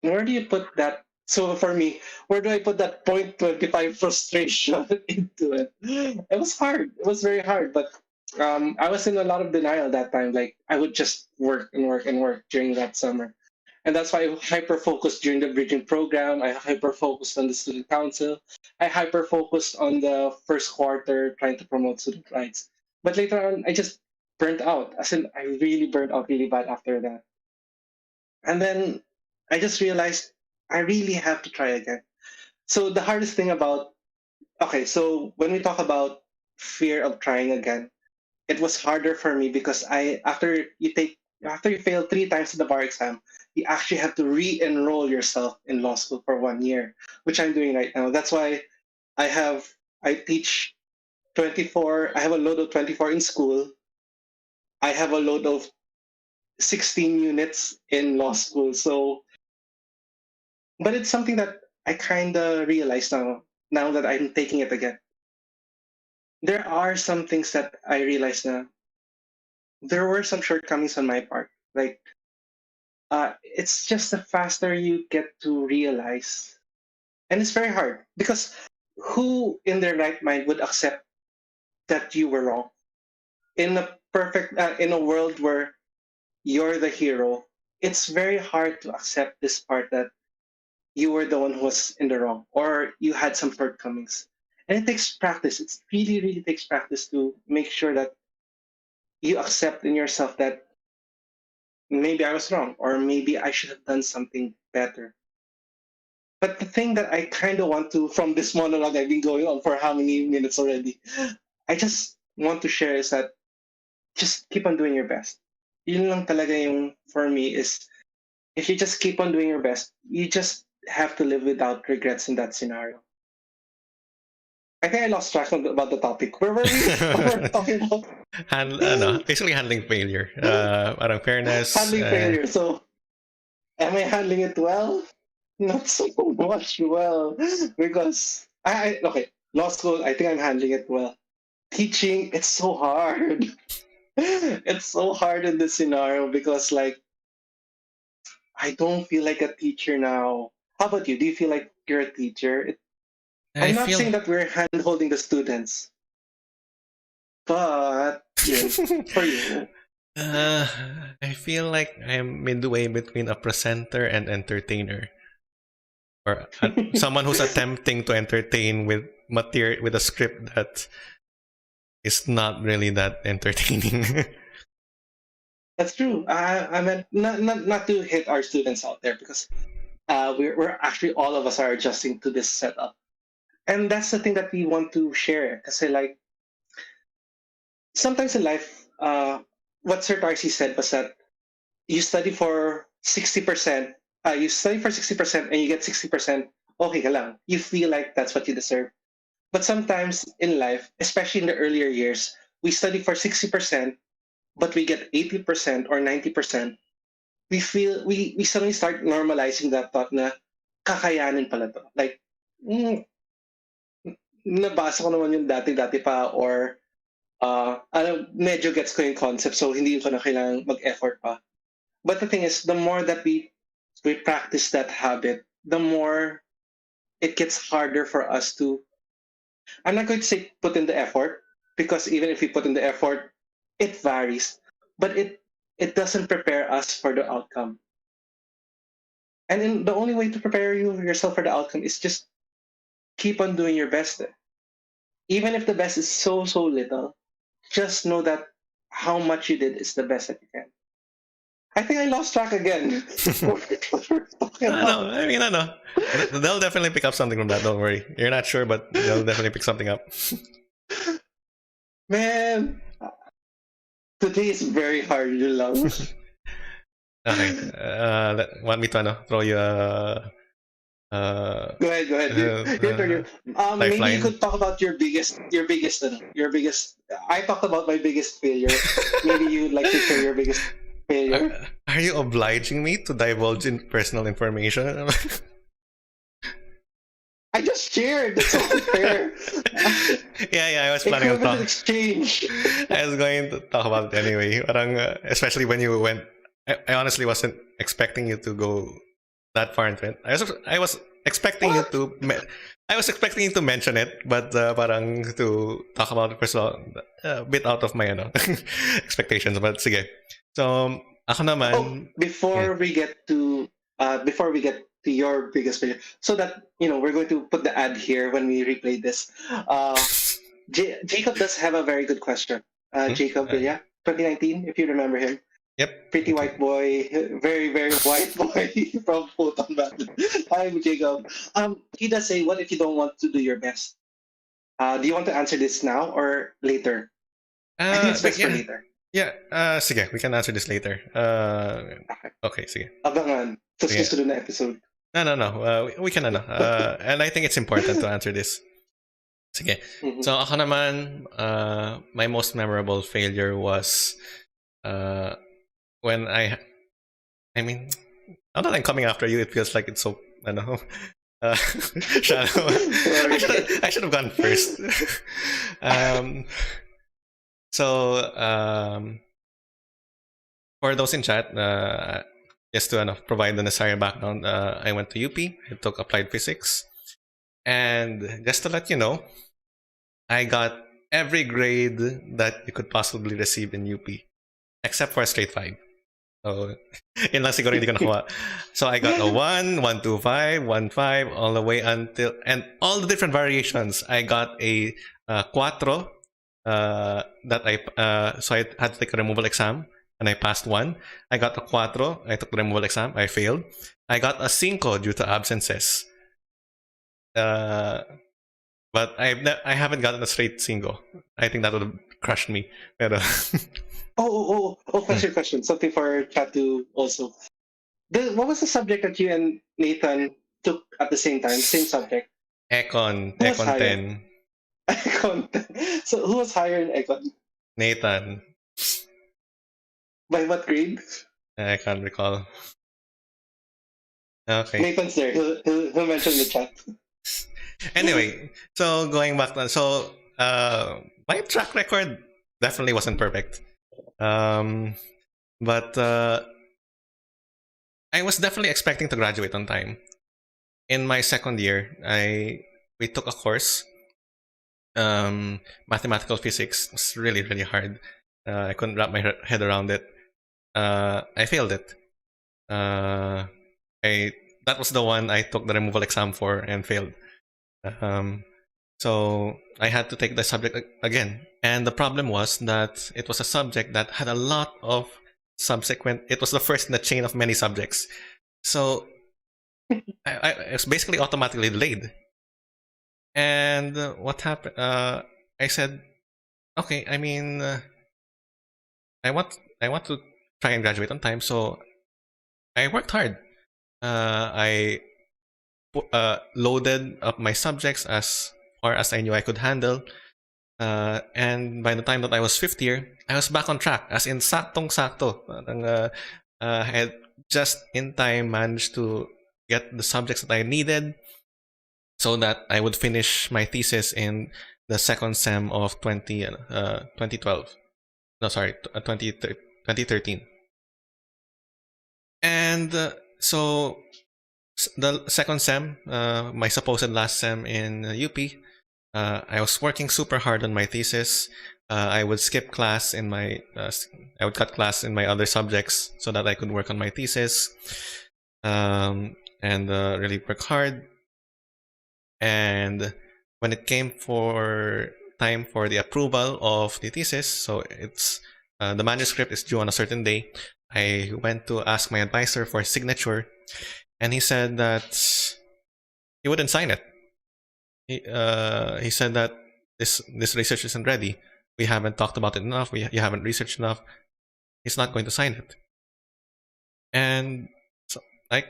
where do you put that? So for me, where do I put that 0.25 frustration into it? It was hard. It was very hard, but I was in a lot of denial that time. Like I would just work and work and work during that summer. And that's why I hyper focused during the bridging program. I hyper focused on the student council. I hyper focused on the first quarter trying to promote student rights. But later on, I just burnt out. As in, I really burnt out really bad after that. And then I just realized I really have to try again. So the hardest thing about okay, so when we talk about fear of trying again, it was harder for me because I after you fail 3 times in the bar exam, you actually have to re-enroll yourself in law school for 1 year, which I'm doing right now. That's why I teach 24. I have a load of 24 in school. I have a load of 16 units in law school. So, but it's something that I kind of realize now that I'm taking it again. There are some things that I realize now. There were some shortcomings on my part. Like, it's just the faster you get to realize. And it's very hard because who in their right mind would accept that you were wrong? In a world where you're the hero, it's very hard to accept this part that you were the one who was in the wrong or you had some shortcomings. And it takes practice. It really, really takes practice to make sure that you accept in yourself that maybe I was wrong or maybe I should have done something better. But the thing that I kind of want to, from this monologue I've been going on for how many minutes already, I just want to share is that just keep on doing your best. Yun lang talaga yung, for me, is if you just keep on doing your best, you just have to live without regrets in that scenario. I think I lost track about the topic. Where were we? What were we talking about? Basically handling failure. Parang fairness. Handling failure. So, am I handling it well? Not so much well, because okay, law school. I think I'm handling it well. Teaching, it's so hard. It's so hard in this scenario because, like, I don't feel like a teacher now. How about you? Do you feel like you're a teacher? I I'm not feel saying that we're hand holding the students, but yeah, for you. I feel like I'm midway between a presenter and entertainer, or someone who's attempting to entertain with material with a script that is not really that entertaining. That's true. I mean, not to hit our students out there because we're actually all of us are adjusting to this setup, and that's the thing that we want to share. Because like sometimes in life, what Sir Tarcy said was that you study for 60%. You study for 60% and you get 60%. Okay, ka lang. You feel like that's what you deserve. But sometimes in life, especially in the earlier years, we study for 60%, but we get 80% or 90%. We suddenly start normalizing that thought na kakayanin pala to. Like, nabasa ko naman yung dati-dati pa or medyo gets ko yung concept so hindi ko na kailangang mag-effort pa. But the thing is, the more that we practice that habit, the more it gets harder for us to. I'm not going to say put in the effort because even if we put in the effort, it varies, but it doesn't prepare us for the outcome. And the only way to prepare yourself for the outcome is just keep on doing your best. Even if the best is so little, just know that how much you did is the best that you can. I think I lost track again. No, I mean, I know. They'll definitely pick up something from that. Don't worry. You're not sure, but they'll definitely pick something up. Man, today is very hard, you know. Okay. Want me to throw you a. Go ahead. Your turn. Maybe you could talk about your biggest. I talked about my biggest failure. Maybe you'd like to share your biggest failure. Are you obliging me to divulge in personal information? I just shared. That's only fair. Yeah, I was planning on talking. Exchange. I was going to talk about it anyway. Parang, especially when you went. I honestly wasn't expecting you to go that far into it. I was expecting you to. I was expecting you to mention it, but parang to talk about it personal, a bit out of my expectations. But sige. So ako naman. Before we get to your biggest failure, so that we're going to put the ad here when we replay this. Jacob does have a very good question. Jacob, 2019, if you remember him. Yep. Pretty white boy, very, very white boy from Photon Battle. Hi, Jacob. He does say, what if you don't want to do your best? Do you want to answer this now or later? I think it's best for later. Yeah, sige, we can answer this later. Okay, sige. Abangan sa Sige. susunod na episode. No. We can and I think it's important to answer this. Sige. So ako naman, my most memorable failure was when I mean, now that I'm coming after you, it feels like it's so, I don't know. Shallow. I should have gone first. For those in chat, just to provide the necessary background, I went to UP. I took applied physics, and just to let you know, I got every grade that you could possibly receive in UP, except for a straight 5. So, yun lang siguro hindi ko nakuha. So I got a 1, 1, 2, 5, 1, 5, all the way until, and all the different variations. I got a 4, so I had to take a removal exam, and I passed 1. I got a 4, I took the removal exam, I failed. I got a 5 due to absences. But I haven't gotten a straight 5. I think that would have crushed me. Pero Question. Something for chat to also. What was the subject that you and Nathan took at the same time? Same subject. Econ Who was 10. Econ. So who was higher in Econ? Nathan. By what grade? I can't recall. Okay. Nathan's there. He'll mention the chat. Anyway, so going back to, so my track record definitely wasn't perfect. But I was definitely expecting to graduate on time. In my second year, we took a course, mathematical physics. It was really, really hard. I couldn't wrap my head around it. I failed it. That was the one I took the removal exam for and failed. So I had to take the subject again. And the problem was that it was a subject that had a lot of subsequent, it was the first in the chain of many subjects. So it was basically automatically delayed. And what happened? I said, okay, I mean, I want to try and graduate on time. So I worked hard. I loaded up my subjects as far as I knew I could handle. And by the time that I was fifth year, I was back on track, as in saktong-sakto. I had just in time managed to get the subjects that I needed so that I would finish my thesis in the second sem of 2012. No, sorry, 2013. And so the second sem, my supposed last sem in UP, I was working super hard on my thesis. I would skip class in my, I would cut class in my other subjects so that I could work on my thesis, and really work hard. And when it came for time for the approval of the thesis, so it's the manuscript is due on a certain day, I went to ask my advisor for a signature, and he said that he wouldn't sign it. He said that this research isn't ready. We haven't talked about it enough. You haven't researched enough. He's not going to sign it. And so I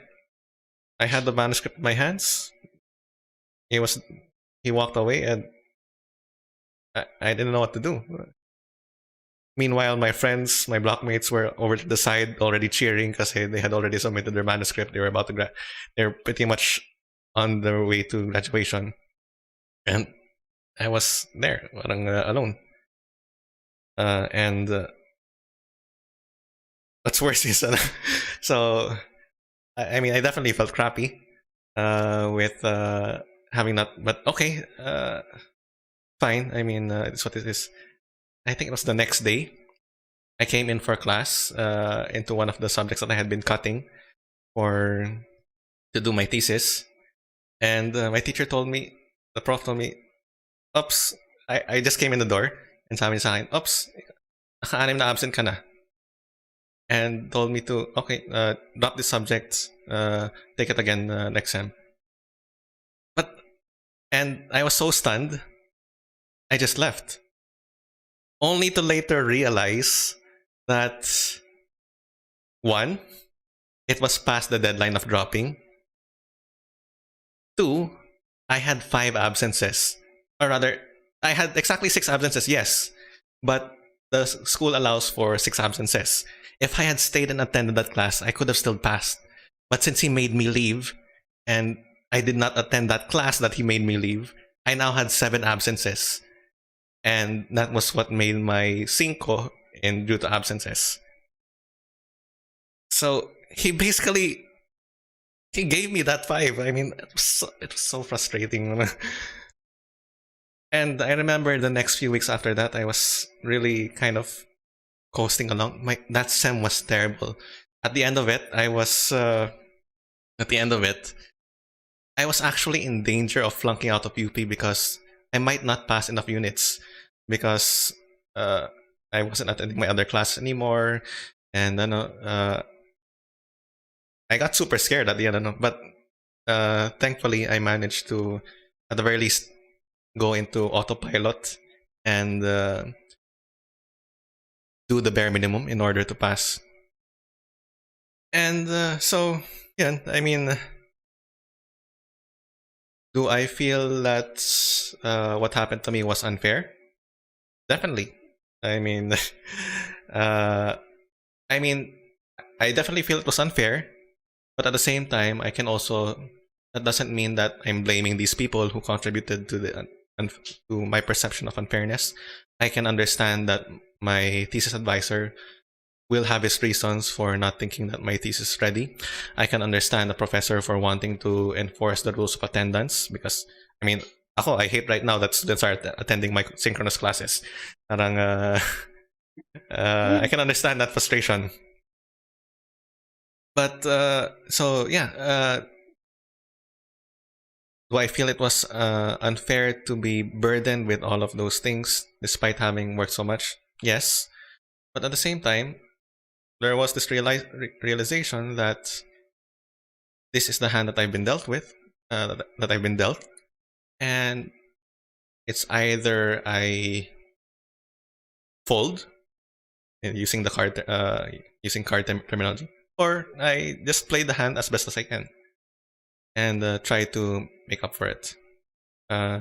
had the manuscript in my hands. He walked away, and I didn't know what to do. Meanwhile, my friends, my blockmates were over to the side already cheering because they had already submitted their manuscript. They were about to they're pretty much on their way to graduation. And I was there, alone. And what's worse is, so I mean, I definitely felt crappy with having that, but okay, fine. I mean, it's what it is. I think it was the next day. I came in for class into one of the subjects that I had been cutting to do my thesis, and my teacher told me, the prof told me, "Oops, I just came in the door," and sabi sa akin, "Oops, naka-anim na absent ka na." And told me to, okay, drop this subject, take it again next sem. And I was so stunned, I just left. Only to later realize that one, it was past the deadline of dropping. Two, I had 5 absences. Or rather, I had exactly 6 absences, yes. But the school allows for 6 absences. If I had stayed and attended that class, I could have still passed. But since he made me leave, and I did not attend that class that he made me leave, I now had 7 absences. And that was what made my cinco in due to absences. So he gave me that 5. I mean, it was so frustrating. And I remember the next few weeks after that, I was really kind of coasting along. That sem was terrible. At the end of it, at the end of it, I was actually in danger of flunking out of UP because I might not pass enough units because I wasn't attending my other class anymore, and I got super scared at the end. But thankfully, I managed to, at the very least, go into autopilot and do the bare minimum in order to pass. And so, yeah, I mean, do I feel that what happened to me was unfair? Definitely. I mean, uh, I mean, I definitely feel it was unfair, but at the same time, I can also. That doesn't mean that I'm blaming these people who contributed to to my perception of unfairness. I can understand that my thesis advisor will have his reasons for not thinking that my thesis is ready. I can understand the professor for wanting to enforce the rules of attendance because, I mean, I hate right now that students are attending my synchronous classes. Parang, I can understand that frustration. But, so yeah, do I feel it was unfair to be burdened with all of those things despite having worked so much? Yes. But at the same time, there was this realization that this is the hand that I've been dealt with, that I've been dealt, and it's either I fold using the card, using card terminology, or I just play the hand as best as I can and try to make up for it.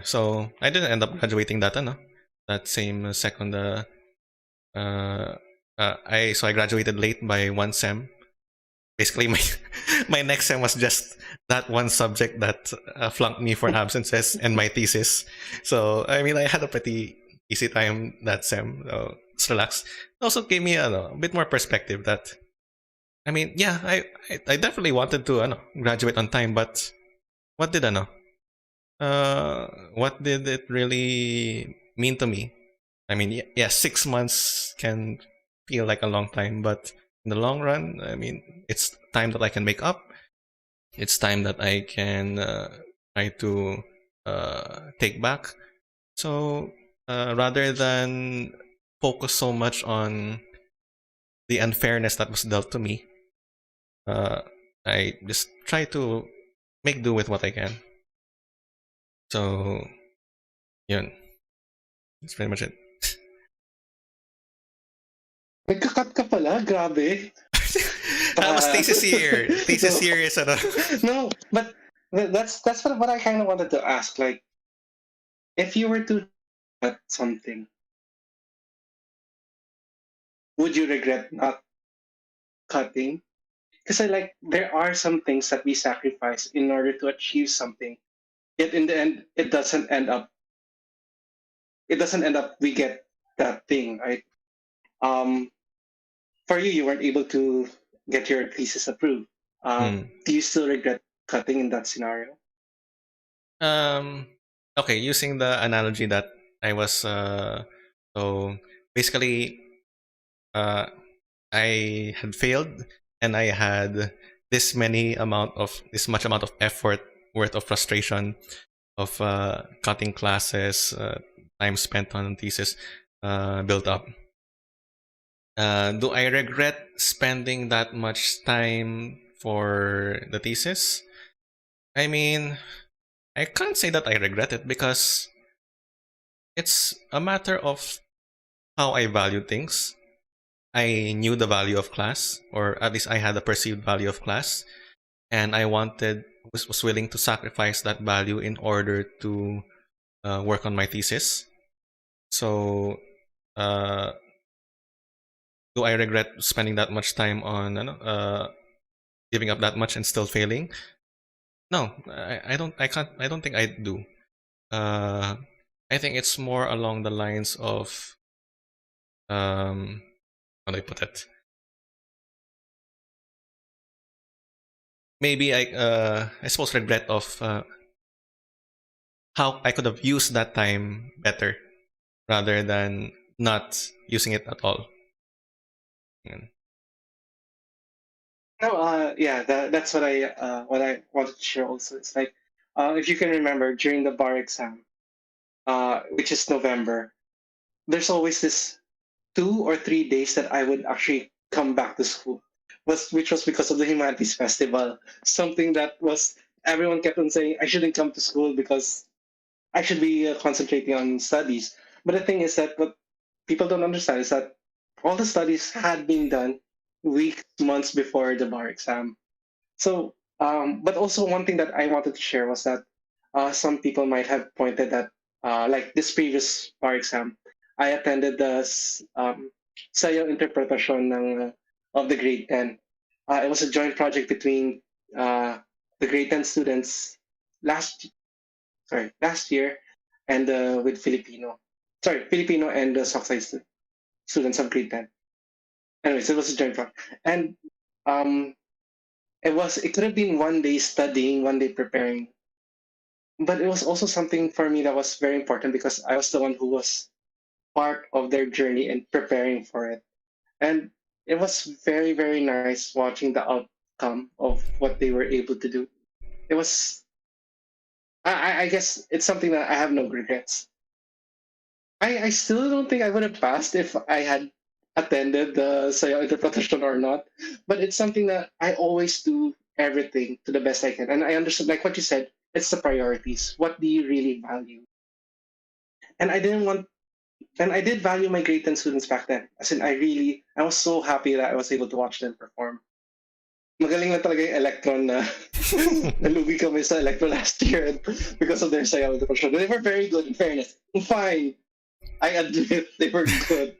So I didn't end up graduating that same second. I graduated late by 1 sem. Basically, my my next sem was just that one subject that flunked me for absences and my thesis. So I mean, I had a pretty easy time that sem. So it's relaxed. It also gave me a bit more perspective. That I mean, yeah, I definitely wanted to graduate on time, but what did I know? What did it really mean to me? I mean, yeah, 6 months can feel like a long time, but in the long run, I mean, it's time that I can make up. It's time that I can try to take back. So rather than focus so much on the unfairness that was dealt to me, uh, I just try to make do with what I can. So, yun. That's pretty much it. Nagka-cut ka pala, grabe. That was thesis year. Thesis year is No, but that's what I kind of wanted to ask. Like, if you were to cut something, would you regret not cutting? Because there are some things that we sacrifice in order to achieve something. Yet in the end, it doesn't end up we get that thing, right? Um, for you, you weren't able to get your thesis approved. Do you still regret cutting in that scenario? Um. Okay, using the analogy that I was so basically uh I had failed and I had this much amount of effort worth of frustration of cutting classes, time spent on thesis built up. Do I regret spending that much time for the thesis? I mean, I can't say that I regret it because it's a matter of how I value things. I knew the value of class, or at least I had a perceived value of class, and I was willing to sacrifice that value in order to work on my thesis. So, uh, do I regret spending that much time on giving up that much and still failing? No, I don't. I can't. I don't think I do. Uh, I think it's more along the lines of how do I put it? Maybe I suppose regret of how I could have used that time better rather than not using it at all. Yun. No, yeah, that's what I wanted to share also. It's like, if you can remember during the bar exam, which is November, there's always this 2 or 3 days that I would actually come back to school, which was because of the Humanities Festival. Something that was everyone kept on saying I shouldn't come to school because I should be concentrating on studies. But the thing is that what people don't understand is that all the studies had been done weeks, months before the bar exam. So, but also one thing that I wanted to share was that some people might have pointed that, like this previous bar exam, I attended the sayo interpretation of the grade 10. It was a joint project between the grade 10 students last last year and with Filipino and the Sockside students of grade 10. Anyways, it was a joint project. And um, it could have been 1 day studying, 1 day preparing, but it was also something for me that was very important because I was the one who was part of their journey and preparing for it. And it was very, very nice watching the outcome of what they were able to do. It was, I guess it's something that I have no regrets. I still don't think I would have passed if I had attended the Sayo interpretation or not. But it's something that I always do everything to the best I can. And I understand, like what you said, it's the priorities. What do you really value? And I didn't want, and I did value my grade 10 students back then. As in, I was so happy that I was able to watch them perform. Magaling na talaga yung Electron na nalugi kami sa Electron last year because of their Sayo interpretation. They were very good, in fairness. Fine. I admit they were good.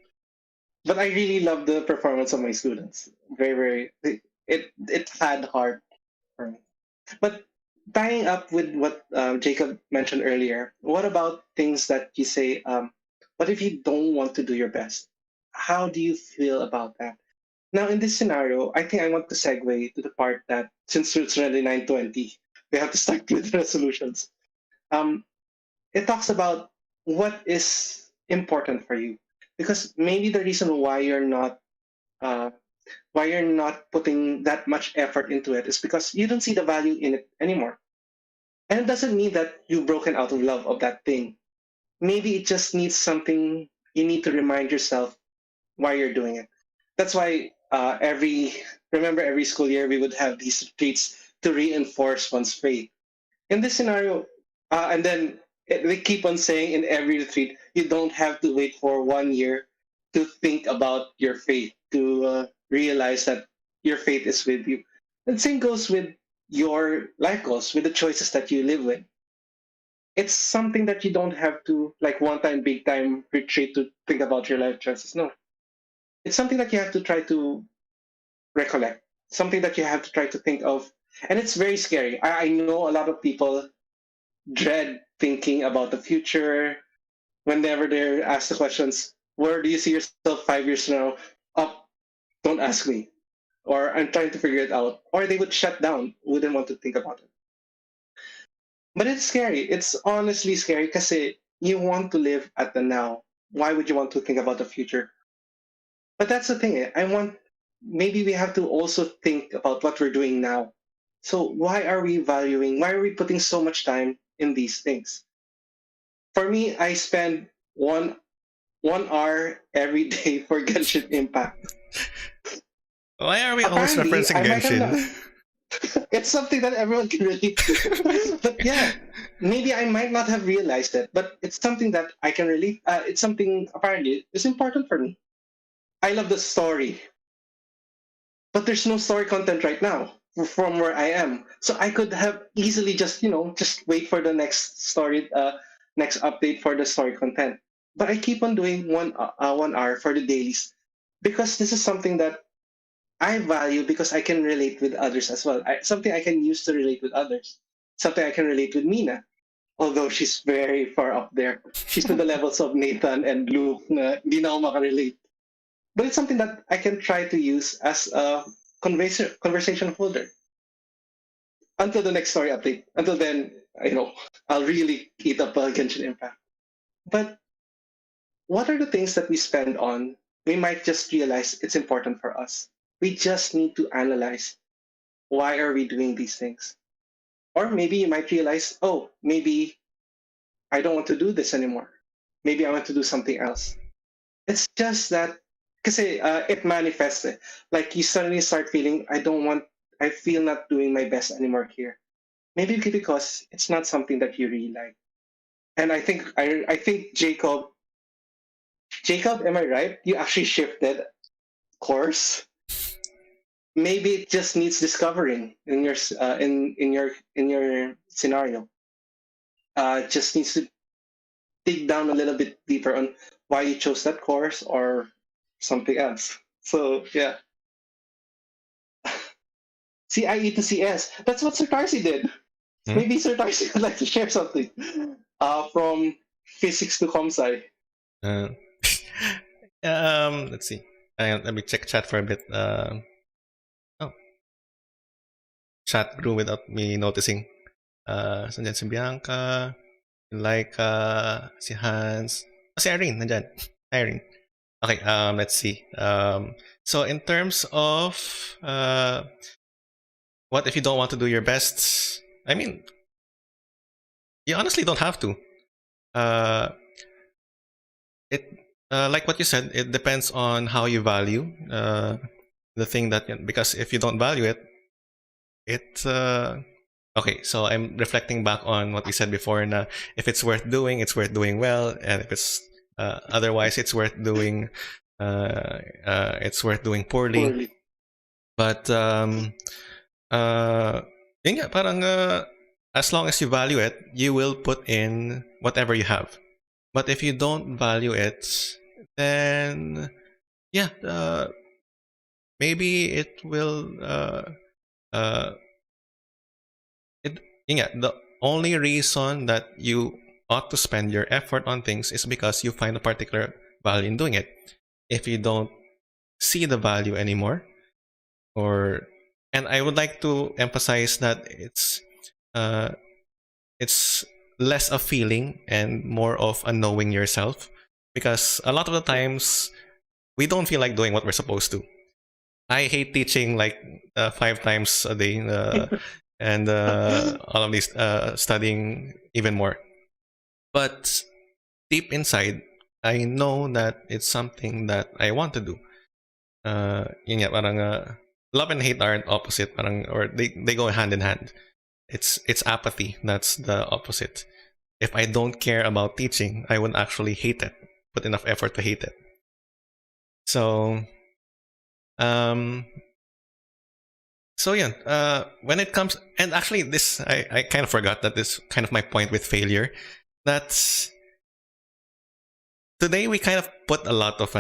But I really love the performance of my students. Very, very. It had heart for me. But tying up with what Jacob mentioned earlier, what about things that you say? What if you don't want to do your best? How do you feel about that? Now, in this scenario, I think I want to segue to the part that since it's already 9:20, we have to start with resolutions. Um, it talks about what is important for you, because maybe the reason uh, why you're not putting that much effort into it is because you don't see the value in it anymore. And it doesn't mean that you've broken out of love of that thing. Maybe it just needs something you need to remind yourself why you're doing it. That's why every school year we would have these retreats to reinforce one's faith. In this scenario, and then they keep on saying in every retreat, you don't have to wait for 1 year to think about your faith, to realize that your faith is with you. And same goes with your life goals, with the choices that you live with. It's something that you don't have to, like one time, big time retreat to think about your life choices. No, it's something that you have to try to recollect, something that you have to try to think of. And it's very scary. I know a lot of people dread thinking about the future whenever they're asked the questions, where do you see yourself 5 years from now? Up, don't ask me. Or I'm trying to figure it out. Or they would shut down, wouldn't want to think about it. But it's scary. It's honestly scary because you want to live at the now. Why would you want to think about the future? But that's the thing. Maybe we have to also think about what we're doing now. So why are we putting so much time in these things? For me, I spend one hour every day for Genshin Impact. Why are we always Apparently, referencing I might have not. Genshin? It's something that everyone can relate to. But yeah, maybe I might not have realized it, but it's something that I can relate. It's something apparently is important for me. I love the story, but there's no story content right now from where I am. So I could have easily just, just wait for the next story, next update for the story content. But I keep on doing 1 hour for the dailies because this is something that I value because I can relate with others as well. Something I can use to relate with others. Something I can relate with Mina, although she's very far up there. She's to the levels of Nathan and Luke na hindi na ako makarelate. But it's something that I can try to use as a conversation holder until the next story update. Until then, I'll really eat up Genshin Impact. But what are the things that we spend on? We might just realize it's important for us. We just need to analyze why are we doing these things. Or maybe you might realize, oh, maybe I don't want to do this anymore. Maybe I want to do something else. It's just that because it manifests it. Like you suddenly start feeling, I feel not doing my best anymore here. Maybe because it's not something that you really like. And I think Jacob, am I right? You actually shifted course. Maybe it just needs discovering in your in your scenario. Just needs to dig down a little bit deeper on why you chose that course or something else. So yeah. CIE to CS. That's what Sir Tarcy did. Maybe Sir Tarcy would like to share something from physics to comsci. Let's see. Let me check chat for a bit. Chat grew without me noticing. Nandyan si Bianca, Laika, si Hans, si Irene, nandyan. Irene. Okay, let's see. So in terms of what if you don't want to do your best? I mean, you honestly don't have to. Like what you said, it depends on how you value the thing because if you don't value it, okay. So I'm reflecting back on what we said before. Na if it's worth doing, it's worth doing well, and if it's otherwise, it's worth doing. It's worth doing poorly. But yun nga, parang as long as you value it, you will put in whatever you have. But if you don't value it, then yeah, maybe it will. The only reason that you ought to spend your effort on things is because you find a particular value in doing it. If you don't see the value anymore, and I would like to emphasize that it's less a feeling and more of a knowing yourself, because a lot of the times we don't feel like doing what we're supposed to. I hate teaching like 5 times a day and all of these studying even more. But deep inside, I know that it's something that I want to do. Yun nga, parang love and hate aren't opposite, or they go hand in hand. It's apathy that's the opposite. If I don't care about teaching, I would actually hate it. Put enough effort to hate it. So, yeah. When it comes, and actually, this I kind of forgot that this kind of my point with failure. That's today we kind of put a lot of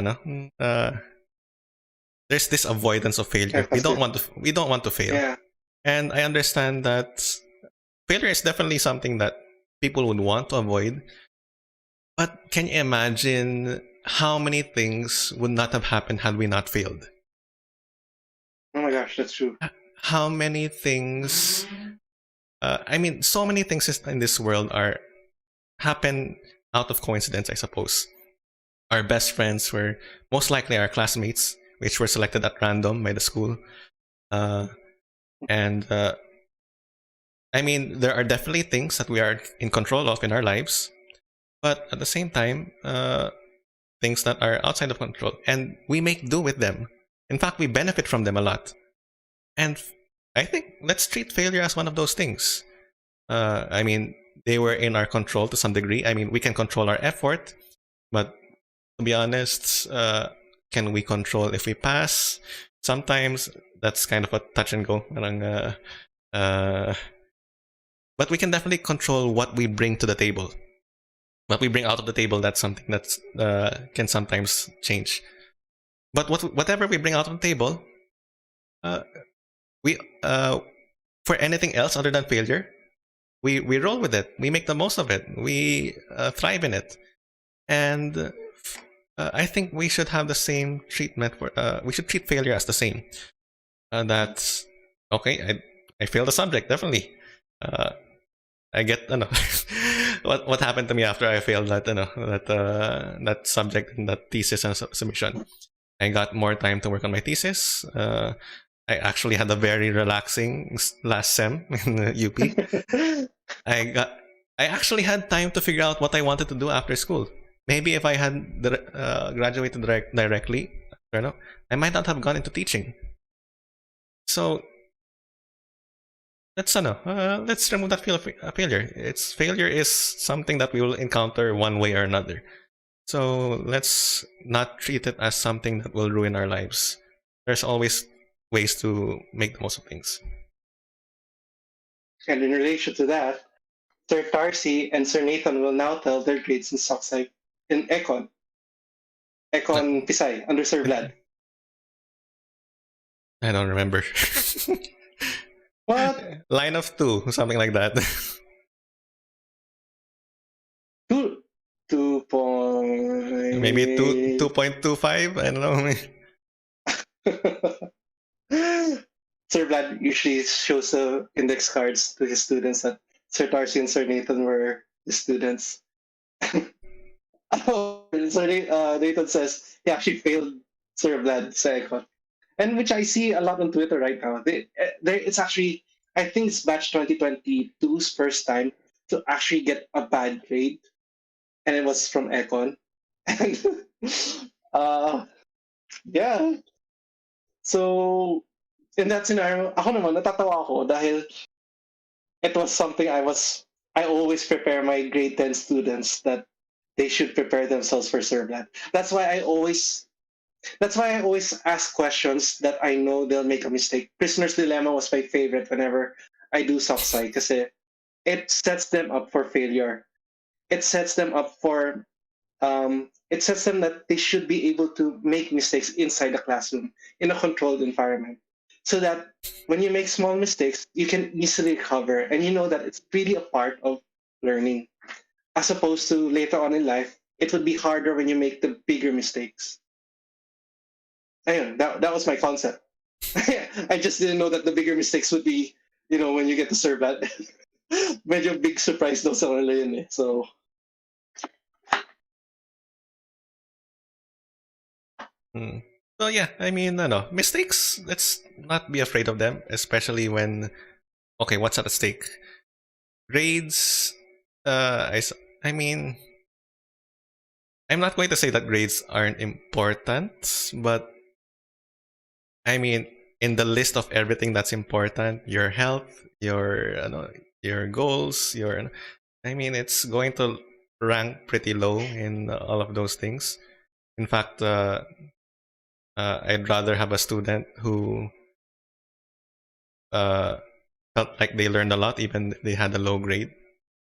there's this avoidance of failure. We don't want to fail. Yeah. And I understand that failure is definitely something that people would want to avoid. But can you imagine how many things would not have happened had we not failed? Oh my gosh, that's true. How many things? I mean, so many things in this world happen out of coincidence, I suppose. Our best friends were most likely our classmates, which were selected at random by the school. And I mean, there are definitely things that we are in control of in our lives, but at the same time, things that are outside of control, and we make do with them. In fact, we benefit from them a lot. And I think let's treat failure as one of those things. I mean, they were in our control to some degree. I mean, we can control our effort, but to be honest, can we control if we pass? Sometimes that's kind of a touch and go. But we can definitely control what we bring to the table. What we bring out of the table, that's something that's can sometimes change. But whatever we bring out of the table, we for anything else other than failure, we roll with it. We make the most of it. We thrive in it, and I think we should have the same treatment for. We should treat failure as the same. That's okay. I failed the subject, definitely. I get what happened to me after I failed that subject in that thesis and submission. I got more time to work on my thesis. I actually had a very relaxing last sem in UP. I actually had time to figure out what I wanted to do after school. Maybe if I had graduated directly, I might not have gone into teaching. So let's remove that failure. Failure is something that we will encounter one way or another. So let's not treat it as something that will ruin our lives. There's always ways to make the most of things. And in relation to that, Sir Tarcy and Sir Nathan will now tell their grades in Socksite in Econ. Econ Pisay, under Sir Vlad. I don't remember. What? Line of 2, something like that. 2 point... Maybe 2.25, I don't know. Sir Vlad usually shows the index cards to his students that Sir Tarcy and Sir Nathan were his students. Sir Nathan says he actually failed Sir Vlad sa Econ. And which I see a lot on Twitter right now. It's actually, I think it's batch 2022's first time to actually get a bad grade. And it was from Econ. And yeah. So, in that scenario, ako naman, natatawa ako dahil it was something I always prepare my grade 10 students that they should prepare themselves for Servlet. That's why I always ask questions that I know they'll make a mistake. Prisoner's Dilemma was my favorite whenever I do Socksci because it sets them up for failure. It sets them up for it sets them that they should be able to make mistakes inside the classroom in a controlled environment. So that when you make small mistakes, you can easily recover and you know that it's really a part of learning. As opposed to later on in life, it would be harder when you make the bigger mistakes. Ayun, that was my concept. I just didn't know that the bigger mistakes would be, when you get to serve that. Medyo big surprise daw sa kanila yun eh. So, So yeah, I mean, mistakes, let's not be afraid of them, especially when, okay, what's at stake? Grades, I mean, I'm not going to say that grades aren't important, but I mean, in the list of everything that's important, your health, your goals, it's going to rank pretty low in all of those things. In fact, I'd rather have a student who felt like they learned a lot, even if they had a low grade.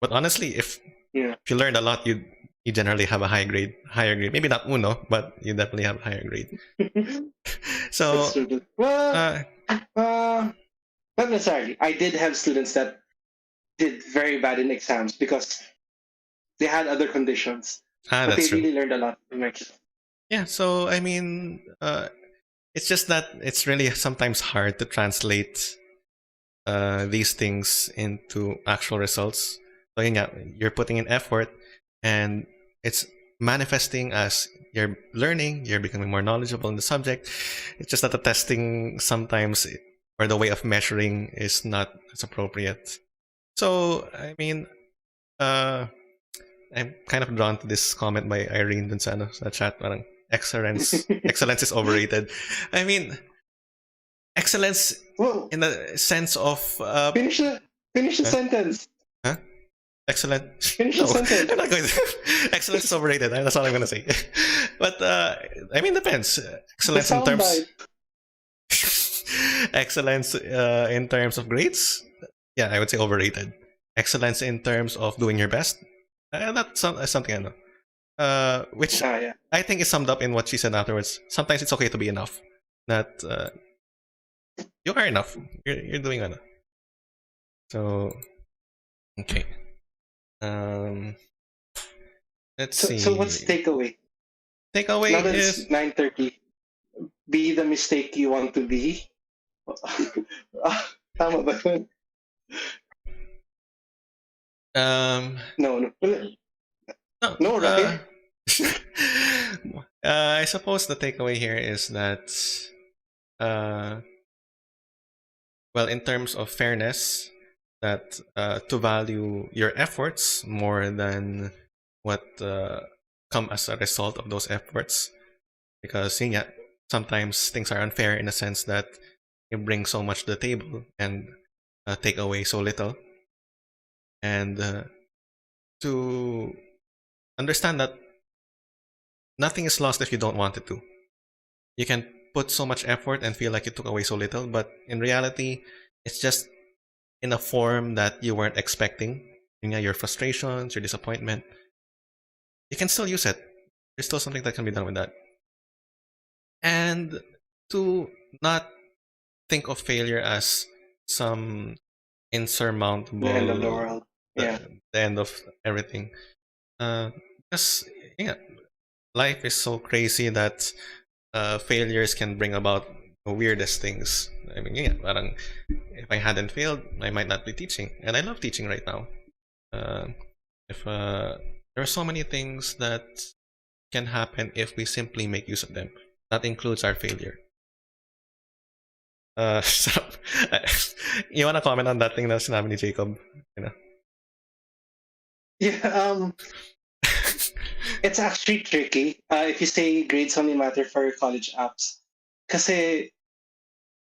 But honestly, if you learned a lot, you generally have a higher grade. Maybe not uno, but you definitely have a higher grade. So, well, not necessarily. I did have students that did very bad in exams because they had other conditions, but they really learned a lot from my class. Yeah, so I mean, it's just that it's really sometimes hard to translate these things into actual results. So you're putting in effort, and it's manifesting as you're learning, you're becoming more knowledgeable in the subject. It's just that the testing sometimes, or the way of measuring, is not as appropriate. So, I mean, I'm kind of drawn to this comment by Irene dun sa chat, parang excellence is overrated. I mean, excellence in the sense of finish the sentence. Huh? Excellent. Finish the sentence. I'm not going to. Excellence is overrated. That's all I'm going to say. But I mean, depends. The Excellence in terms, soundbite. excellence in terms of grades. Yeah, I would say overrated. Excellence in terms of doing your best. That's something I know. Which Ah, yeah. I think is summed up in what she said afterwards. Sometimes it's okay to be enough. That you are enough. You're doing enough. So okay. Um, let's So what's see. takeaway? Now Takeaway that it's is 9:30, be the mistake you want to be. Ah, tama ba yun? um No, no. no No, right? I suppose the takeaway here is that uh well, in terms of fairness, that to value your efforts more than what come as a result of those efforts, because yeah, sometimes things are unfair in a sense that you bring so much to the table and take away so little, and to understand that nothing is lost if you don't want it to. You can put so much effort and feel like you took away so little, but in reality, it's just in a form that you weren't expecting. And yeah, your frustrations, your disappointment, you can still use it. There's still something that can be done with that. And to not think of failure as some The end of the insurmountable, world. Yeah. the end of everything. Because yeah, life is so crazy that failures can bring about the weirdest things. I mean, yeah, parang if I hadn't failed, I might not be teaching, and I love teaching right now. Uh, if There are so many things that can happen if we simply make use of them. That includes our failure. So, you wanna comment on that thing na sinabi ni Jacob? You know? Yeah, it's actually tricky if you say grades only matter for college apps. Kasi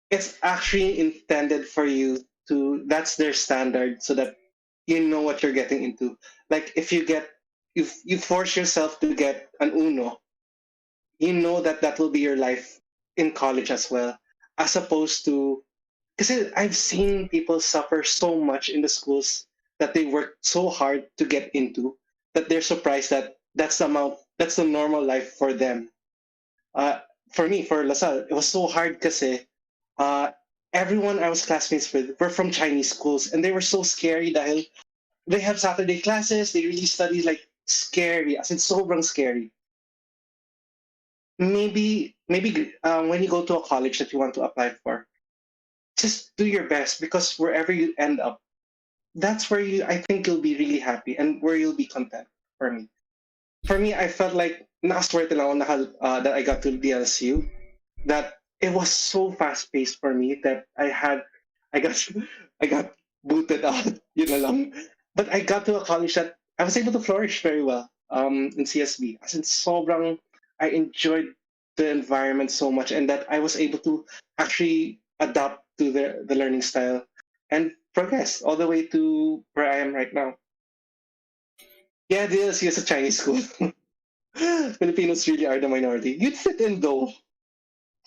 it's actually intended for you to, that's their standard so that you know what you're getting into. Like if you force yourself to get an Uno, you know that that will be your life in college as well. As opposed to, because I've seen people suffer so much in the schools that they work so hard to get into that they're surprised that that's the normal life for them. Uh, for me, for Lasal, it was so hard because uh, everyone I was classmates with were from Chinese schools and they were so scary dahil they have Saturday classes, they really study like scary, as in sobrang scary. Maybe when you go to a college that you want to apply for, just do your best because wherever you end up, that's where you I think you'll be really happy and where you'll be content for me. For me, I felt like nakaswerte lang ako that I got to DLSU, that it was so fast paced for me that I got I got booted out, you know lang. But I got to a college that I was able to flourish very well in CSB. As in sobrang I enjoyed the environment so much and that I was able to actually adapt to the learning style and progress all the way to where I am right now. Yeah, DLSU is a Chinese school. Filipinos really are the minority. You'd fit in though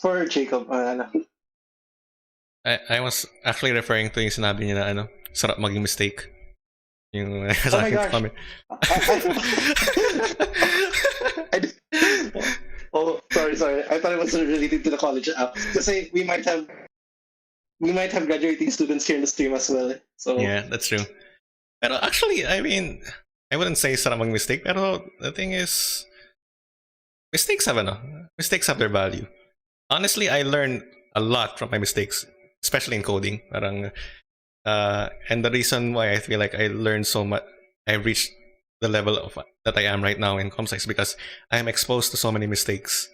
for Jacob. I was actually referring to yung sinabi niya na ano, sarap maging mistake. Yung Oh sa my aking gosh. comment. I did- oh, sorry. I thought it was related to the college app. Kasi we might have graduating students here in the stream as well. So Yeah, that's true. Pero actually, I mean, I wouldn't say sarap maging mistake, pero the thing is, mistakes have their value. Honestly, I learned a lot from my mistakes, especially in coding. Parang, and the reason why I feel like I learned so much, I reached the level of that I am right now in comp sci is because I am exposed to so many mistakes.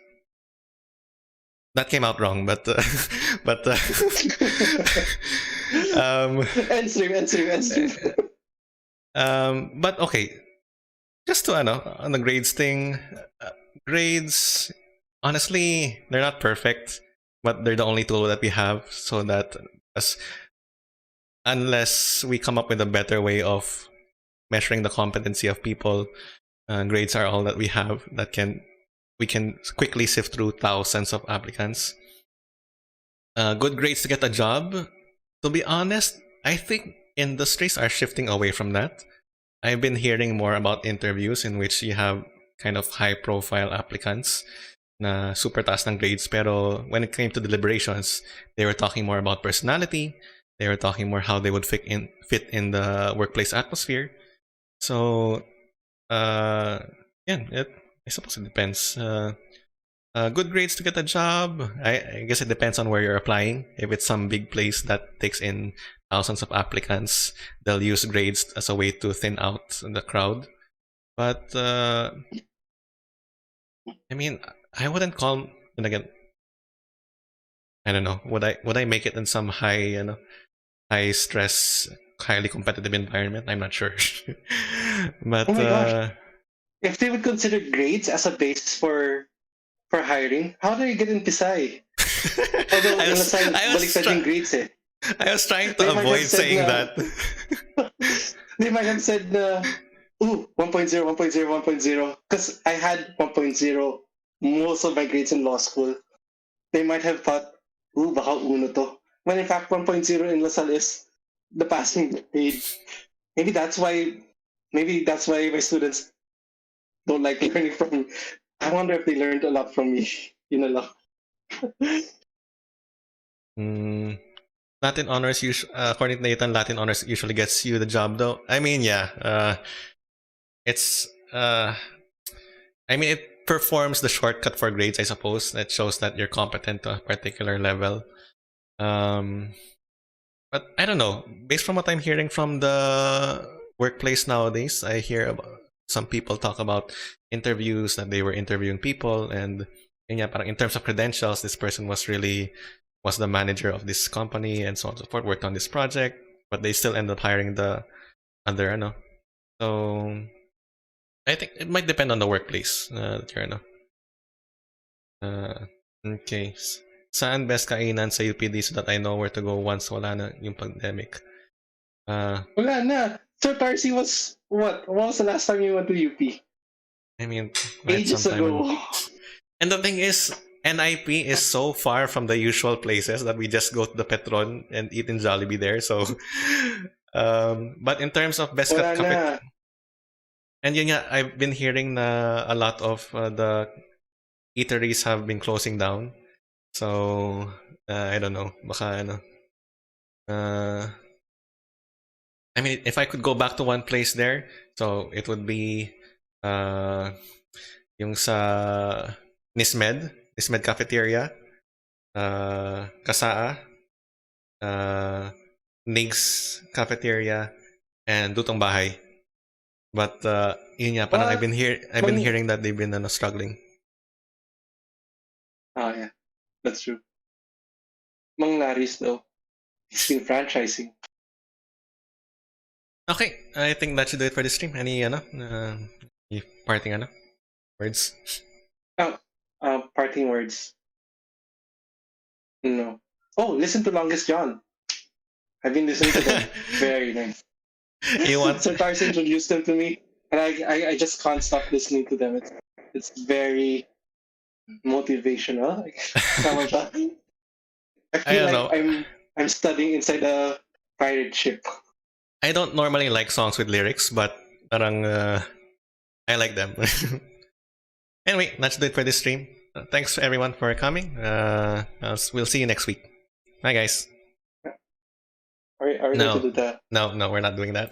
That came out wrong, but but end stream. but okay, just to on the grades thing, grades honestly they're not perfect, but they're the only tool that we have, so that as unless we come up with a better way of measuring the competency of people, grades are all that we have that can we can quickly sift through thousands of applicants. Good grades to get a job. To be honest, I think industries are shifting away from that. I've been hearing more about interviews in which you have kind of high profile applicants na super taas ng grades, pero when it came to deliberations, they were talking more about personality. They were talking more how they would fit in the workplace atmosphere. So, yeah, I suppose it depends. Good grades to get a job. I guess it depends on where you're applying. If it's some big place that takes in thousands of applicants, they'll use grades as a way to thin out the crowd. But I mean, I wouldn't call. And again, I don't know. Would I make it in some high stress, highly competitive environment? I'm not sure. Oh But my gosh. If they would consider grades as a basis for hiring, how do you get in Pisay? Although I in was Lasal, I was baliktad yung grades eh. I was trying to They might have avoid said saying na, that. they might have said na, ooh, 1.0, 1.0, 1.0. Because I had 1.0 most of my grades in law school. They might have thought, ooh, baka uno to. When in fact, 1.0 in Lasal is the passing grade. Maybe that's why, maybe that's why my students don't like learning from me. I wonder if they learned a lot from me. You know, Mm, Latin honors, according to Nathan, Latin honors usually gets you the job, though. I mean, yeah, it's. I mean, it performs the shortcut for grades, I suppose. That shows that you're competent to a particular level. Um, but I don't know. Based from what I'm hearing from the workplace nowadays, I hear about some people talk about interviews that they were interviewing people, and yeah, parang in terms of credentials, this person was the manager of this company and so on and so forth, worked on this project, but they still end up hiring the other, So I think it might depend on the workplace that you're, okay. Saan best kainan sa UPD so that I know where to go once wala na yung pandemic? wala na. So Tarcy was what? When was the last time you went to UP? I mean, quite some Ages time ago. ago. And the thing is, NIP is so far from the usual places that we just go to the Petron and eat in Jollibee there. So, but in terms of best Wala na. and yun nga, I've been hearing na a lot of the eateries have been closing down. So, I don't know. Baka uh, I mean, if I could go back to one place there, so it would be yung sa Nismed Cafeteria, Kasaa, Nigs Cafeteria, and Dutong Bahay. But yun nga, parang I've been hearing that they've been struggling. Oh yeah, that's true. Mang Laris though, he's been franchising. Okay, I think that should do it for this stream. Any parting words? Oh, parting words. No. Oh, listen to Longest John. I've been listening to them. Very nice. You want? So Tarsi introduced them to me, and I just can't stop listening to them. It's very motivational. Tama siya? I I feel don't like know. I'm studying inside a pirate ship. I don't normally like songs with lyrics, but parang I like them. Anyway, that's it for this stream. Thanks everyone for coming. We'll see you next week. Bye, guys. Are we going to do that? No, we're not doing that.